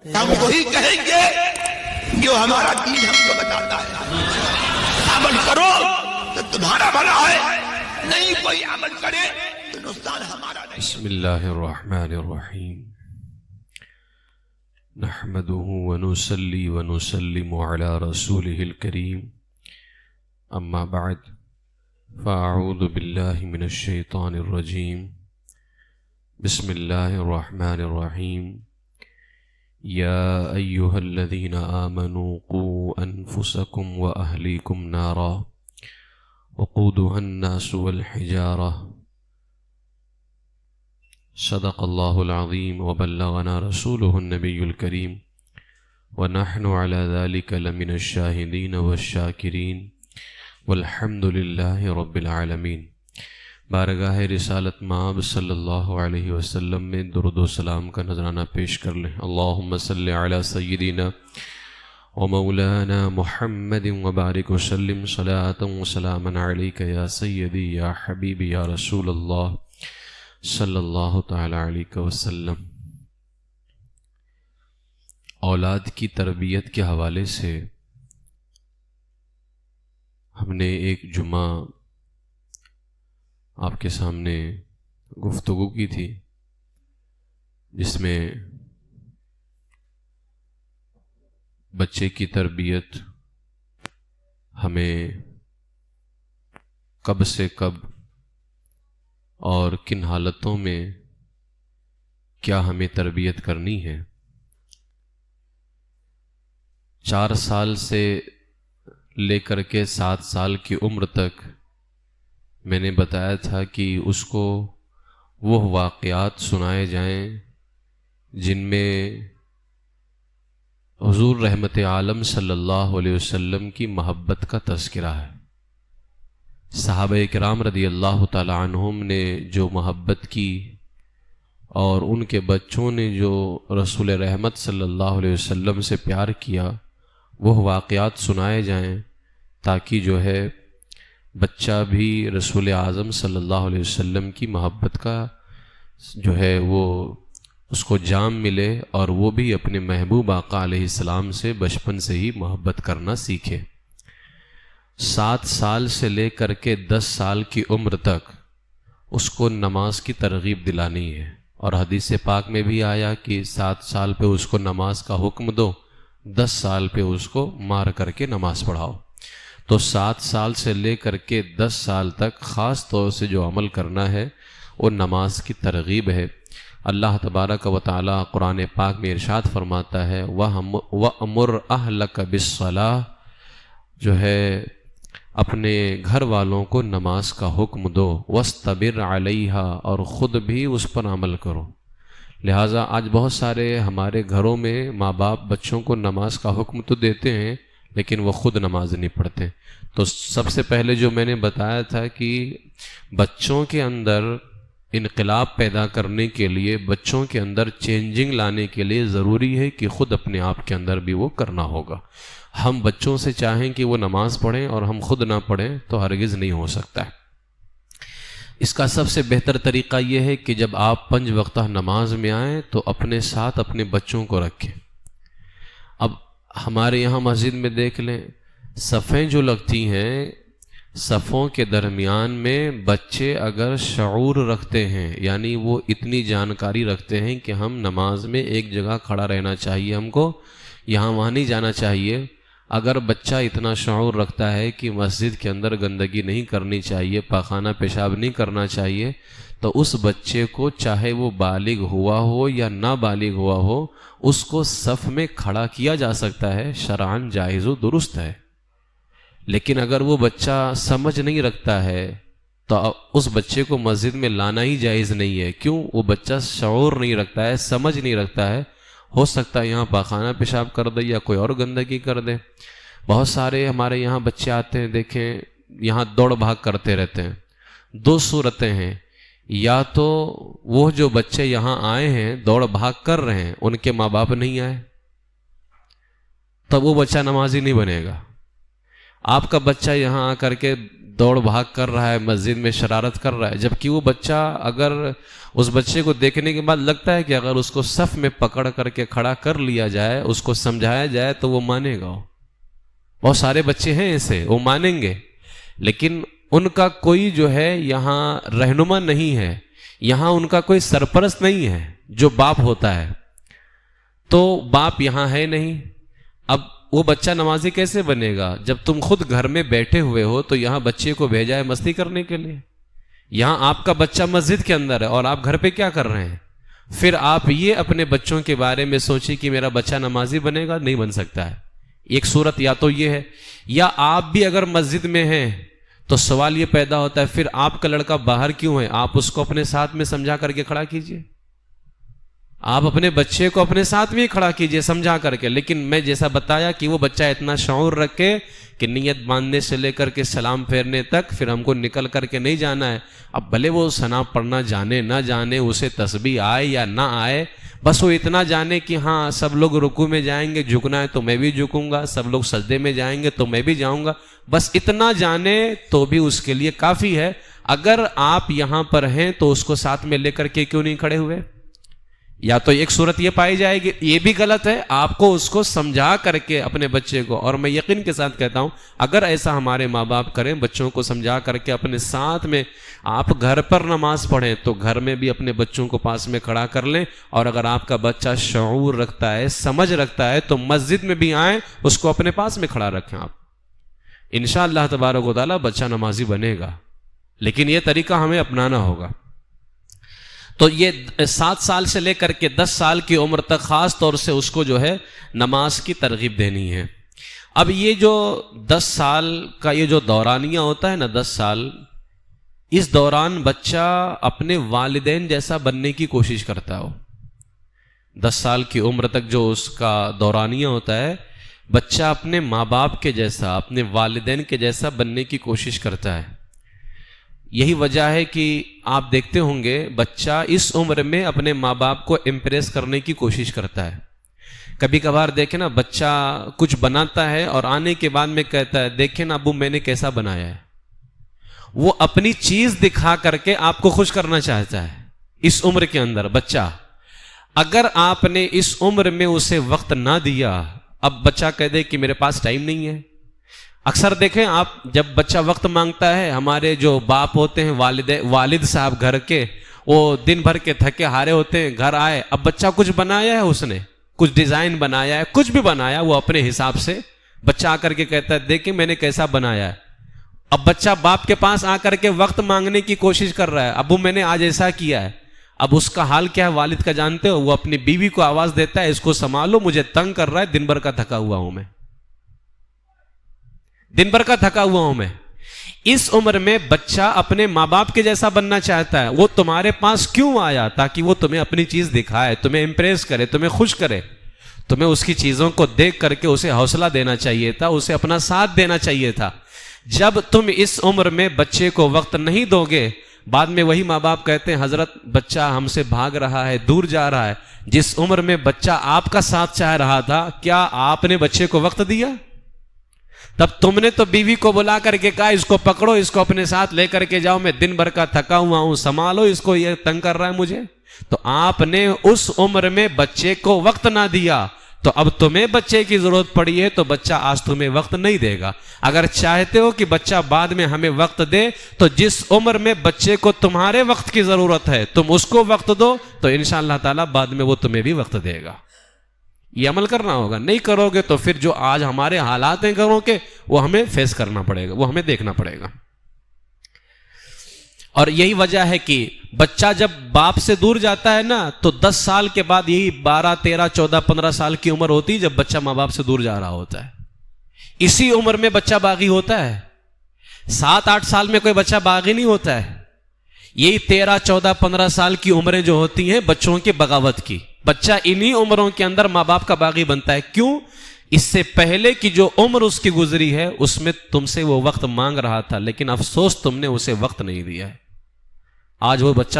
ہم وہی کہیں گے جو ہمارا دین ہم کو بتاتا ہے. عمل کرو تو تمہارا بھلا ہے، نہیں کوئی عمل کرے تو نقصان ہمارا نہیں. بسم اللہ الرحمن الرحیم. نحمده ونصلي ونسلم على رسوله الكريم. اما بعد فاعوذ باللہ من الشیطان الرجیم. بسم اللہ الرحمن الرحیم. یا ایہا الذین آمنوا قوا انفسکم واہلیکم نارا وقودها الناس والحجارہ. صدق اللہ العظیم وبلغنا رسوله النبی الکریم ونحن على ذلك لمن الشاہدین والشاکرین والحمد للہ رب العالمین. بارگاہ رسالت مآب صلی اللہ علیہ وسلم میں درود و سلام کا نذرانہ پیش کر لیں. اللہم صلی علی سیدنا ومولانا محمد وبارک وسلم صلاة وسلاما علیک یا سیدی یا حبیبی یا رسول اللہ صلی اللہ تعالی علیہ وسلم. اولاد کی تربیت کے حوالے سے ہم نے ایک جمعہ آپ کے سامنے گفتگو کی تھی، جس میں بچے کی تربیت ہمیں کب سے کب اور کن حالتوں میں کیا ہمیں تربیت کرنی ہے. 4 سال سے لے کر کے 7 سال کی عمر تک میں نے بتایا تھا کہ اس کو وہ واقعات سنائے جائیں جن میں حضور رحمت عالم صلی اللہ علیہ وسلم کی محبت کا تذکرہ ہے. صحابہ کرام رضی اللہ تعالی عنہم نے جو محبت کی اور ان کے بچوں نے جو رسول رحمت صلی اللہ علیہ وسلم سے پیار کیا، وہ واقعات سنائے جائیں تاکہ جو ہے بچہ بھی رسول اعظم صلی اللہ علیہ وسلم کی محبت کا جو ہے وہ اس کو جام ملے اور وہ بھی اپنے محبوب آقا علیہ السلام سے بچپن سے ہی محبت کرنا سیکھے. 7 سال سے لے کر کے 10 سال کی عمر تک اس کو نماز کی ترغیب دلانی ہے، اور حدیث پاک میں بھی آیا کہ 7 سال پہ اس کو نماز کا حکم دو، 10 سال پہ اس کو مار کر کے نماز پڑھاؤ. تو 7 سال سے لے کر کے 10 سال تک خاص طور سے جو عمل کرنا ہے وہ نماز کی ترغیب ہے. اللہ تبارک و تعالی قرآن پاک میں ارشاد فرماتا ہے وَأْمُرْ أَهْلَكَ بِالصَّلَاةِ، جو ہے اپنے گھر والوں کو نماز کا حکم دو، وَاسْتَبِرْ عَلَيْهَا، اور خود بھی اس پر عمل کرو. لہٰذا آج بہت سارے ہمارے گھروں میں ماں باپ بچوں کو نماز کا حکم تو دیتے ہیں لیکن وہ خود نماز نہیں پڑھتے. تو سب سے پہلے جو میں نے بتایا تھا کہ بچوں کے اندر انقلاب پیدا کرنے کے لیے، بچوں کے اندر چینجنگ لانے کے لیے ضروری ہے کہ خود اپنے آپ کے اندر بھی وہ کرنا ہوگا. ہم بچوں سے چاہیں کہ وہ نماز پڑھیں اور ہم خود نہ پڑھیں تو ہرگز نہیں ہو سکتا ہے. اس کا سب سے بہتر طریقہ یہ ہے کہ جب آپ 5 وقتہ نماز میں آئیں تو اپنے ساتھ اپنے بچوں کو رکھیں. اب ہمارے یہاں مسجد میں دیکھ لیں، صفیں جو لگتی ہیں، صفوں کے درمیان میں بچے اگر شعور رکھتے ہیں، یعنی وہ اتنی جانکاری رکھتے ہیں کہ ہم نماز میں ایک جگہ کھڑا رہنا چاہیے، ہم کو یہاں وہاں نہیں جانا چاہیے. اگر بچہ اتنا شعور رکھتا ہے کہ مسجد کے اندر گندگی نہیں کرنی چاہیے، پاخانہ پیشاب نہیں کرنا چاہیے، تو اس بچے کو چاہے وہ بالغ ہوا ہو یا نابالغ ہوا ہو، اس کو صف میں کھڑا کیا جا سکتا ہے، شرعاً جائز و درست ہے. لیکن اگر وہ بچہ سمجھ نہیں رکھتا ہے تو اس بچے کو مسجد میں لانا ہی جائز نہیں ہے. کیوں؟ وہ بچہ شعور نہیں رکھتا ہے، سمجھ نہیں رکھتا ہے. ہو سکتا ہے یہاں پاخانہ پیشاب کر دے یا کوئی اور گندگی کر دے. بہت سارے ہمارے یہاں بچے آتے ہیں، دیکھیں یہاں دوڑ بھاگ کرتے رہتے ہیں. 2 صورتیں ہیں، یا تو وہ جو بچے یہاں آئے ہیں دوڑ بھاگ کر رہے ہیں، ان کے ماں باپ نہیں آئے، تب وہ بچہ نمازی نہیں بنے گا. آپ کا بچہ یہاں آ کر کے دوڑ بھاگ کر رہا ہے، مسجد میں شرارت کر رہا ہے، جبکہ وہ بچہ اگر اس بچے کو دیکھنے کے بعد لگتا ہے کہ اگر اس کو صف میں پکڑ کر کے کھڑا کر لیا جائے، اس کو سمجھایا جائے تو وہ مانے گا۔ بہت سارے بچے ہیں ایسے، وہ مانیں گے، لیکن ان کا کوئی جو ہے یہاں رہنما نہیں ہے، یہاں ان کا کوئی سرپرست نہیں ہے جو باپ ہوتا ہے، تو باپ یہاں ہے نہیں۔ اب وہ بچہ نمازی کیسے بنے گا جب تم خود گھر میں بیٹھے ہوئے ہو؟ تو یہاں بچے کو بھیجا ہے مستی کرنے کے لیے، یہاں آپ کا بچہ مسجد کے اندر ہے اور آپ گھر پہ کیا کر رہے ہیں؟ پھر آپ یہ اپنے بچوں کے بارے میں سوچیں کہ میرا بچہ نمازی بنے گا، نہیں بن سکتا ہے۔ ایک صورت یا تو یہ ہے، یا آپ بھی اگر مسجد میں ہیں تو سوال یہ پیدا ہوتا ہے پھر آپ کا لڑکا باہر کیوں ہے؟ آپ اس کو اپنے ساتھ میں سمجھا کر کے کھڑا کیجئے، آپ اپنے بچے کو اپنے ساتھ میں کھڑا کیجئے سمجھا کر کے۔ لیکن میں جیسا بتایا کہ وہ بچہ اتنا شعور رکھے کہ نیت باندھنے سے لے کر کے سلام پھیرنے تک پھر ہم کو نکل کر کے نہیں جانا ہے۔ اب بھلے وہ ثنا پڑھنا جانے نہ جانے، اسے تسبیح آئے یا نہ آئے، بس وہ اتنا جانے کہ ہاں سب لوگ رکوع میں جائیں گے، جھکنا ہے تو میں بھی جھکوں گا، سب لوگ سجدے میں جائیں گے تو میں بھی جاؤں گا، بس اتنا جانے تو بھی اس کے لیے کافی ہے۔ اگر آپ یہاں پر ہیں تو اس کو ساتھ میں لے کر کے کیوں نہیں کھڑے ہوئے؟ یا تو ایک صورت یہ پائی جائے گی، یہ بھی غلط ہے، آپ کو اس کو سمجھا کر کے اپنے بچے کو، اور میں یقین کے ساتھ کہتا ہوں اگر ایسا ہمارے ماں باپ کریں، بچوں کو سمجھا کر کے اپنے ساتھ میں آپ گھر پر نماز پڑھیں تو گھر میں بھی اپنے بچوں کو پاس میں کھڑا کر لیں، اور اگر آپ کا بچہ شعور رکھتا ہے، سمجھ رکھتا ہے تو مسجد میں بھی آئیں، اس کو اپنے پاس میں کھڑا رکھیں آپ، انشاءاللہ تبارک و تعالی بچہ نمازی بنے گا۔ لیکن یہ طریقہ ہمیں اپنانا ہوگا۔ تو یہ 7 سال سے لے کر کے 10 سال کی عمر تک خاص طور سے اس کو جو ہے نماز کی ترغیب دینی ہے۔ اب یہ جو 10 سال کا یہ جو دورانیہ ہوتا ہے نا، 10 سال، اس دوران بچہ اپنے والدین جیسا بننے کی کوشش کرتا ہو۔ 10 سال کی عمر تک جو اس کا دورانیہ ہوتا ہے، بچہ اپنے ماں باپ کے جیسا، اپنے والدین کے جیسا بننے کی کوشش کرتا ہے۔ یہی وجہ ہے کہ آپ دیکھتے ہوں گے بچہ اس عمر میں اپنے ماں باپ کو امپریس کرنے کی کوشش کرتا ہے۔ کبھی کبھار دیکھیں نا، بچہ کچھ بناتا ہے اور آنے کے بعد میں کہتا ہے دیکھیں نا ابو میں نے کیسا بنایا ہے۔ وہ اپنی چیز دکھا کر کے آپ کو خوش کرنا چاہتا ہے اس عمر کے اندر بچہ۔ اگر آپ نے اس عمر میں اسے وقت نہ دیا، اب بچہ کہہ دے کہ میرے پاس ٹائم نہیں ہے۔ اکثر دیکھیں آپ، جب بچہ وقت مانگتا ہے، ہمارے جو باپ ہوتے ہیں، والد صاحب گھر کے، وہ دن بھر کے تھکے ہارے ہوتے ہیں، گھر آئے، اب بچہ کچھ بنایا ہے، اس نے کچھ ڈیزائن بنایا ہے، کچھ بھی بنایا وہ اپنے حساب سے، بچہ آ کر کے کہتا ہے دیکھیں میں نے کیسا بنایا ہے۔ اب بچہ باپ کے پاس آ کر کے وقت مانگنے کی کوشش کر رہا ہے، ابو میں نے آج ایسا کیا ہے۔ اب اس کا حال کیا ہے والد کا جانتے ہو؟ وہ اپنی بیوی کو آواز دیتا ہے اس کو سنبھالو، مجھے تنگ کر رہا ہے، دن بھر کا تھکا ہوا ہوں میں، دن بھر کا تھکا ہوا ہوں میں۔ اس عمر میں بچہ اپنے ماں باپ کے جیسا بننا چاہتا ہے۔ وہ تمہارے پاس کیوں آیا؟ تاکہ وہ تمہیں اپنی چیز دکھائے، تمہیں امپریس کرے، تمہیں خوش کرے۔ تمہیں اس کی چیزوں کو دیکھ کر کے اسے حوصلہ دینا چاہیے تھا، اسے اپنا ساتھ دینا چاہیے تھا۔ جب تم اس عمر میں بچے کو وقت نہیں دو گے، بعد میں وہی ماں باپ کہتے ہیں حضرت بچہ ہم سے بھاگ رہا ہے، دور جا رہا ہے۔ جس عمر میں بچہ آپ کا ساتھ چاہ رہا تھا، کیا آپ نے بچے کو وقت دیا؟ تب تم نے تو بیوی کو بلا کر کے کہا اس کو پکڑو، اس کو اپنے ساتھ لے کر کے جاؤ، میں دن بھر کا تھکا ہوا ہوں، سنبھالو اس کو، یہ تنگ کر رہا ہے مجھے۔ تو آپ نے اس عمر میں بچے کو وقت نہ دیا، تو اب تمہیں بچے کی ضرورت پڑی ہے تو بچہ آج تمہیں وقت نہیں دے گا۔ اگر چاہتے ہو کہ بچہ بعد میں ہمیں وقت دے تو جس عمر میں بچے کو تمہارے وقت کی ضرورت ہے تم اس کو وقت دو، تو انشاءاللہ تعالی بعد میں وہ تمہیں بھی وقت دے گا۔ یہ عمل کرنا ہوگا، نہیں کرو گے تو پھر جو آج ہمارے حالات ہیں گھروں کے، وہ ہمیں فیس کرنا پڑے گا، وہ ہمیں دیکھنا پڑے گا۔ اور یہی وجہ ہے کہ بچہ جب باپ سے دور جاتا ہے نا، تو 10 سال کے بعد یہی 12 13 14 15 سال کی عمر ہوتی ہے جب بچہ ماں باپ سے دور جا رہا ہوتا ہے۔ اسی عمر میں بچہ باغی ہوتا ہے۔ 7 8 سال میں کوئی بچہ باغی نہیں ہوتا ہے۔ یہی 13 14 15 سال کی عمریں جو ہوتی ہیں بچوں کے بغاوت کی، بچہ انہی عمروں کے اندر ماں باپ کا باغی بنتا ہے۔ کیوں؟ اس سے پہلے کی جو عمر اس کی گزری ہے اس میں تم سے وہ وقت مانگ رہا تھا، لیکن افسوس تم نے اسے وقت نہیں دیا ہے۔ آج وہ بچہ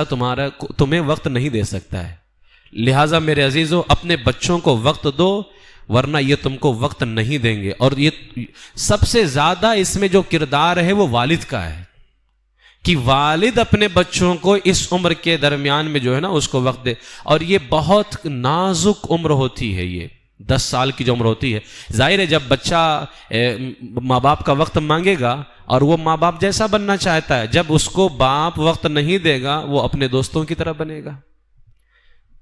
تمہیں وقت نہیں دے سکتا ہے۔ لہٰذا میرے عزیزو، اپنے بچوں کو وقت دو، ورنہ یہ تم کو وقت نہیں دیں گے. اور یہ سب سے زیادہ اس میں جو کردار ہے وہ والد کا ہے کہ والد اپنے بچوں کو اس عمر کے درمیان میں جو ہے نا اس کو وقت دے. اور یہ بہت نازک عمر ہوتی ہے، یہ 10 سال کی جو عمر ہوتی ہے. ظاہر ہے جب بچہ ماں باپ کا وقت مانگے گا اور وہ ماں باپ جیسا بننا چاہتا ہے، جب اس کو باپ وقت نہیں دے گا وہ اپنے دوستوں کی طرح بنے گا،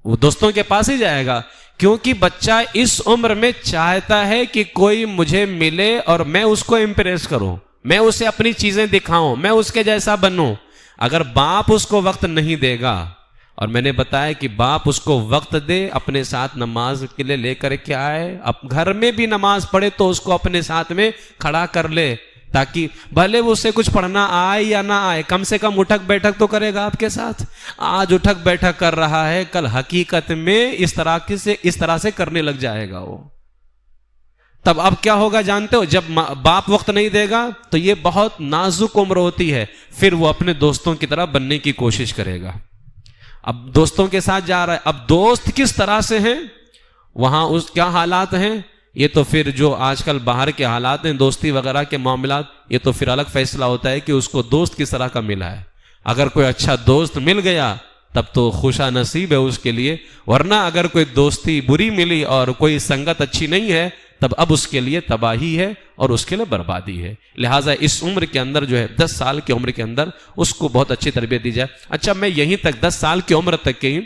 وہ دوستوں کے پاس ہی جائے گا. کیونکہ بچہ اس عمر میں چاہتا ہے کہ کوئی مجھے ملے اور میں اس کو امپریس کروں، میں اسے اپنی چیزیں دکھاؤں، میں اس کے جیسا بنوں. اگر باپ اس کو وقت نہیں دے گا، اور میں نے بتایا کہ باپ اس کو وقت دے، اپنے ساتھ نماز کے لیے لے کر کے آئے، اب گھر میں بھی نماز پڑھے تو اس کو اپنے ساتھ میں کھڑا کر لے، تاکہ بھلے وہ اسے کچھ پڑھنا آئے یا نہ آئے، کم سے کم اٹھک بیٹھک تو کرے گا آپ کے ساتھ. آج اٹھک بیٹھک کر رہا ہے، کل حقیقت میں اس طرح سے کرنے لگ جائے گا وہ. تب اب کیا ہوگا جانتے ہو؟ جب باپ وقت نہیں دے گا تو یہ بہت نازک عمر ہوتی ہے، پھر وہ اپنے دوستوں کی طرح بننے کی کوشش کرے گا. اب دوستوں کے ساتھ جا رہا ہے، اب دوست کس طرح سے ہیں، وہاں اس کیا حالات ہیں، یہ تو پھر جو آج کل باہر کے حالات ہیں دوستی وغیرہ کے معاملات، یہ تو پھر الگ فیصلہ ہوتا ہے کہ اس کو دوست کس طرح کا ملا ہے. اگر کوئی اچھا دوست مل گیا تب تو خوشا نصیب ہے اس کے لیے، ورنہ اگر کوئی دوستی بری ملی اور کوئی سنگت اچھی نہیں ہے تب اب اس کے لیے تباہی ہے اور اس کے لیے بربادی ہے. لہٰذا اس عمر کے اندر جو ہے 10 سال کی عمر کے اندر اس کو بہت اچھی تربیت دی جائے. اچھا میں یہیں تک 10 سال کی عمر تک کے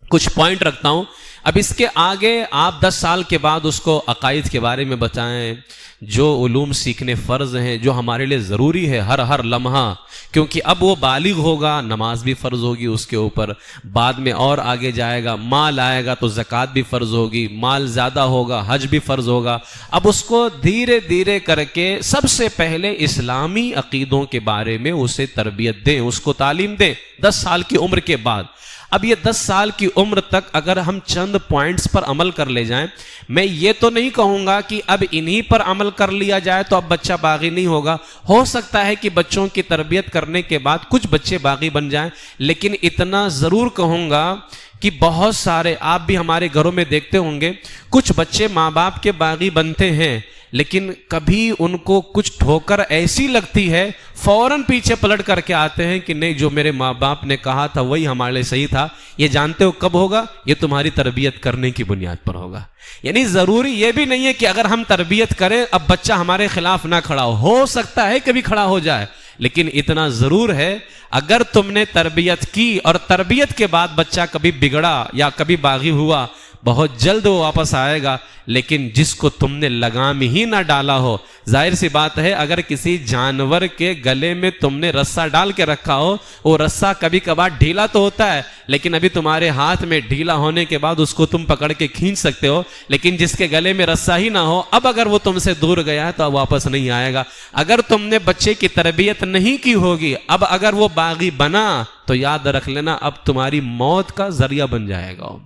کچھ پوائنٹ رکھتا ہوں. اب اس کے آگے آپ 10 سال کے بعد اس کو عقائد کے بارے میں بتائیں، جو علوم سیکھنے فرض ہیں، جو ہمارے لیے ضروری ہے ہر لمحہ، کیونکہ اب وہ بالغ ہوگا، نماز بھی فرض ہوگی اس کے اوپر، بعد میں اور آگے جائے گا، مال آئے گا تو زکوٰۃ بھی فرض ہوگی، مال زیادہ ہوگا حج بھی فرض ہوگا. اب اس کو دھیرے دھیرے کر کے سب سے پہلے اسلامی عقیدوں کے بارے میں اسے تربیت دیں، اس کو تعلیم دیں 10 سال کی عمر کے بعد. اب یہ 10 سال کی عمر تک اگر ہم چند پوائنٹس پر عمل کر لے جائیں، میں یہ تو نہیں کہوں گا کہ اب انہی پر عمل کر لیا جائے تو اب بچہ باغی نہیں ہوگا. ہو سکتا ہے کہ بچوں کی تربیت کرنے کے بعد کچھ بچے باغی بن جائیں، لیکن اتنا ضرور کہوں گا کہ بہت سارے آپ بھی ہمارے گھروں میں دیکھتے ہوں گے، کچھ بچے ماں باپ کے باغی بنتے ہیں، لیکن کبھی ان کو کچھ ٹھوکر ایسی لگتی ہے فوراً پیچھے پلٹ کر کے آتے ہیں کہ نہیں، جو میرے ماں باپ نے کہا تھا وہی ہمارے لیے صحیح تھا. یہ جانتے ہو کب ہوگا؟ یہ تمہاری تربیت کرنے کی بنیاد پر ہوگا. یعنی ضروری یہ بھی نہیں ہے کہ اگر ہم تربیت کریں اب بچہ ہمارے خلاف نہ کھڑا ہو سکتا ہے کبھی کھڑا ہو جائے، لیکن اتنا ضرور ہے اگر تم نے تربیت کی اور تربیت کے بعد بچہ کبھی بگڑا یا کبھی باغی ہوا، بہت جلد وہ واپس آئے گا. لیکن جس کو تم نے لگام ہی نہ ڈالا ہو، ظاہر سی بات ہے اگر کسی جانور کے گلے میں تم نے رسا ڈال کے رکھا ہو، وہ رسا کبھی کبھار ڈھیلا تو ہوتا ہے، لیکن ابھی تمہارے ہاتھ میں ڈھیلا ہونے کے بعد اس کو تم پکڑ کے کھینچ سکتے ہو. لیکن جس کے گلے میں رسا ہی نہ ہو، اب اگر وہ تم سے دور گیا ہے تو اب واپس نہیں آئے گا. اگر تم نے بچے کی تربیت نہیں کی ہوگی، اب اگر وہ باغی بنا تو یاد رکھ لینا اب تمہاری موت کا ذریعہ بن جائے گا.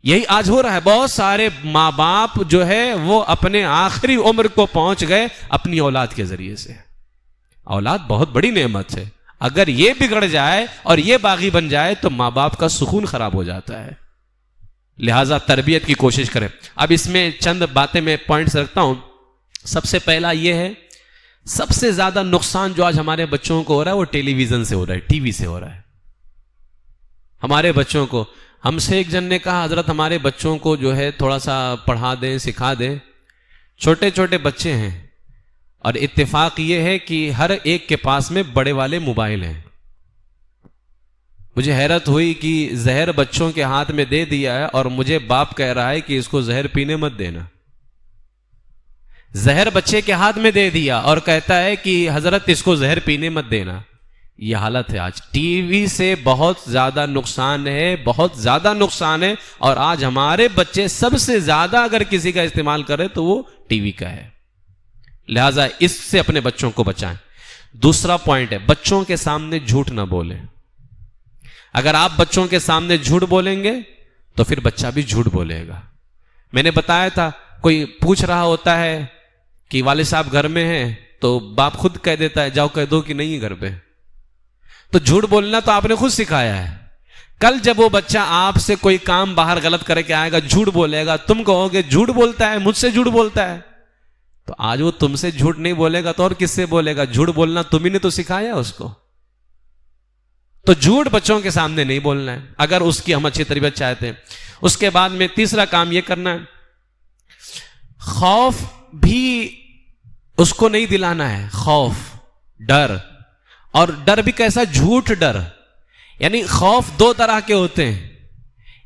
یہی آج ہو رہا ہے. بہت سارے ماں باپ جو ہے وہ اپنے آخری عمر کو پہنچ گئے اپنی اولاد کے ذریعے سے. اولاد بہت بڑی نعمت ہے، اگر یہ بگڑ جائے اور یہ باغی بن جائے تو ماں باپ کا سکون خراب ہو جاتا ہے. لہٰذا تربیت کی کوشش کریں. اب اس میں چند باتیں میں پوائنٹس رکھتا ہوں. سب سے پہلا یہ ہے، سب سے زیادہ نقصان جو آج ہمارے بچوں کو ہو رہا ہے وہ ٹیلی ویژن سے ہو رہا ہے، ٹی وی سے ہو رہا ہے. ہمارے بچوں کو، ہم سے ایک جن نے کہا حضرت ہمارے بچوں کو جو ہے تھوڑا سا پڑھا دیں، سکھا دیں. چھوٹے چھوٹے بچے ہیں اور اتفاق یہ ہے کہ ہر ایک کے پاس میں بڑے والے موبائل ہیں. مجھے حیرت ہوئی کہ زہر بچوں کے ہاتھ میں دے دیا ہے اور مجھے باپ کہہ رہا ہے کہ اس کو زہر پینے مت دینا. زہر بچے کے ہاتھ میں دے دیا اور کہتا ہے کہ حضرت اس کو زہر پینے مت دینا. یہ حالت ہے آج. ٹی وی سے بہت زیادہ نقصان ہے، بہت زیادہ نقصان ہے. اور آج ہمارے بچے سب سے زیادہ اگر کسی کا استعمال کرے تو وہ ٹی وی کا ہے. لہٰذا اس سے اپنے بچوں کو بچائیں. دوسرا پوائنٹ ہے، بچوں کے سامنے جھوٹ نہ بولیں. اگر آپ بچوں کے سامنے جھوٹ بولیں گے تو پھر بچہ بھی جھوٹ بولے گا. میں نے بتایا تھا، کوئی پوچھ رہا ہوتا ہے کہ والد صاحب گھر میں ہیں تو باپ خود کہہ دیتا ہے جاؤ کہہ دو کہ نہیں گھر پہ. تو جھوٹ بولنا تو آپ نے خود سکھایا ہے. کل جب وہ بچہ آپ سے کوئی کام باہر غلط کر کے آئے گا، جھوٹ بولے گا، تم کہو گے جھوٹ بولتا ہے، مجھ سے جھوٹ بولتا ہے، تو آج وہ تم سے جھوٹ نہیں بولے گا تو اور کس سے بولے گا؟ جھوٹ بولنا تم ہی نے تو سکھایا اس کو. تو جھوٹ بچوں کے سامنے نہیں بولنا ہے اگر اس کی ہم اچھی تربیت چاہتے ہیں. اس کے بعد میں تیسرا کام یہ کرنا ہے، خوف بھی اس کو نہیں دلانا ہے. خوف، ڈر، اور ڈر بھی کیسا؟ جھوٹ ڈر. یعنی خوف دو طرح کے ہوتے ہیں.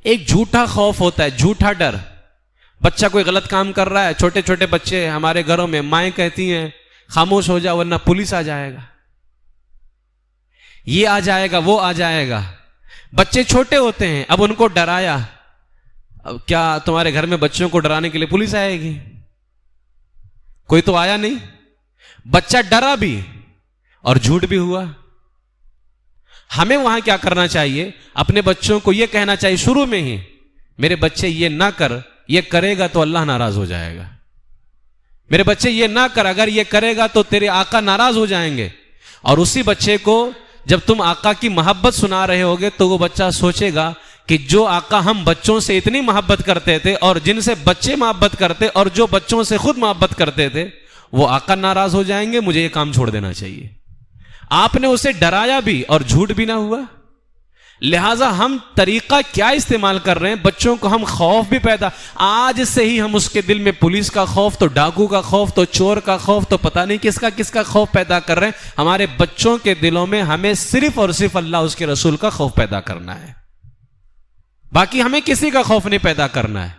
ایک جھوٹا خوف ہوتا ہے، جھوٹا ڈر. بچہ کوئی غلط کام کر رہا ہے، چھوٹے چھوٹے بچے ہمارے گھروں میں مائیں کہتی ہیں خاموش ہو جا ورنہ پولیس آ جائے گا، یہ آ جائے گا، وہ آ جائے گا. بچے چھوٹے ہوتے ہیں، اب ان کو ڈرایا. اب کیا تمہارے گھر میں بچوں کو ڈرانے کے لیے پولیس آئے گی؟ کوئی تو آیا نہیں. بچہ ڈرا بھی اور جھوٹ بھی ہوا. ہمیں وہاں کیا کرنا چاہیے؟ اپنے بچوں کو یہ کہنا چاہیے شروع میں ہی، میرے بچے یہ نہ کر، یہ کرے گا تو اللہ ناراض ہو جائے گا. میرے بچے یہ نہ کر، اگر یہ کرے گا تو تیرے آقا ناراض ہو جائیں گے. اور اسی بچے کو جب تم آقا کی محبت سنا رہے ہوگے تو وہ بچہ سوچے گا کہ جو آقا ہم بچوں سے اتنی محبت کرتے تھے اور جن سے بچے محبت کرتے اور جو بچوں سے خود محبت کرتے تھے، وہ آقا ناراض ہو جائیں گے، مجھے یہ کام چھوڑ دینا چاہیے. آپ نے اسے ڈرایا بھی اور جھوٹ بھی نہ ہوا. لہٰذا ہم طریقہ کیا استعمال کر رہے ہیں؟ بچوں کو ہم خوف بھی پیدا، آج سے ہی ہم اس کے دل میں پولیس کا خوف، تو ڈاکو کا خوف، تو چور کا خوف، تو پتہ نہیں کس کا خوف پیدا کر رہے ہیں. ہمارے بچوں کے دلوں میں ہمیں صرف اور صرف اللہ اس کے رسول کا خوف پیدا کرنا ہے، باقی ہمیں کسی کا خوف نہیں پیدا کرنا ہے.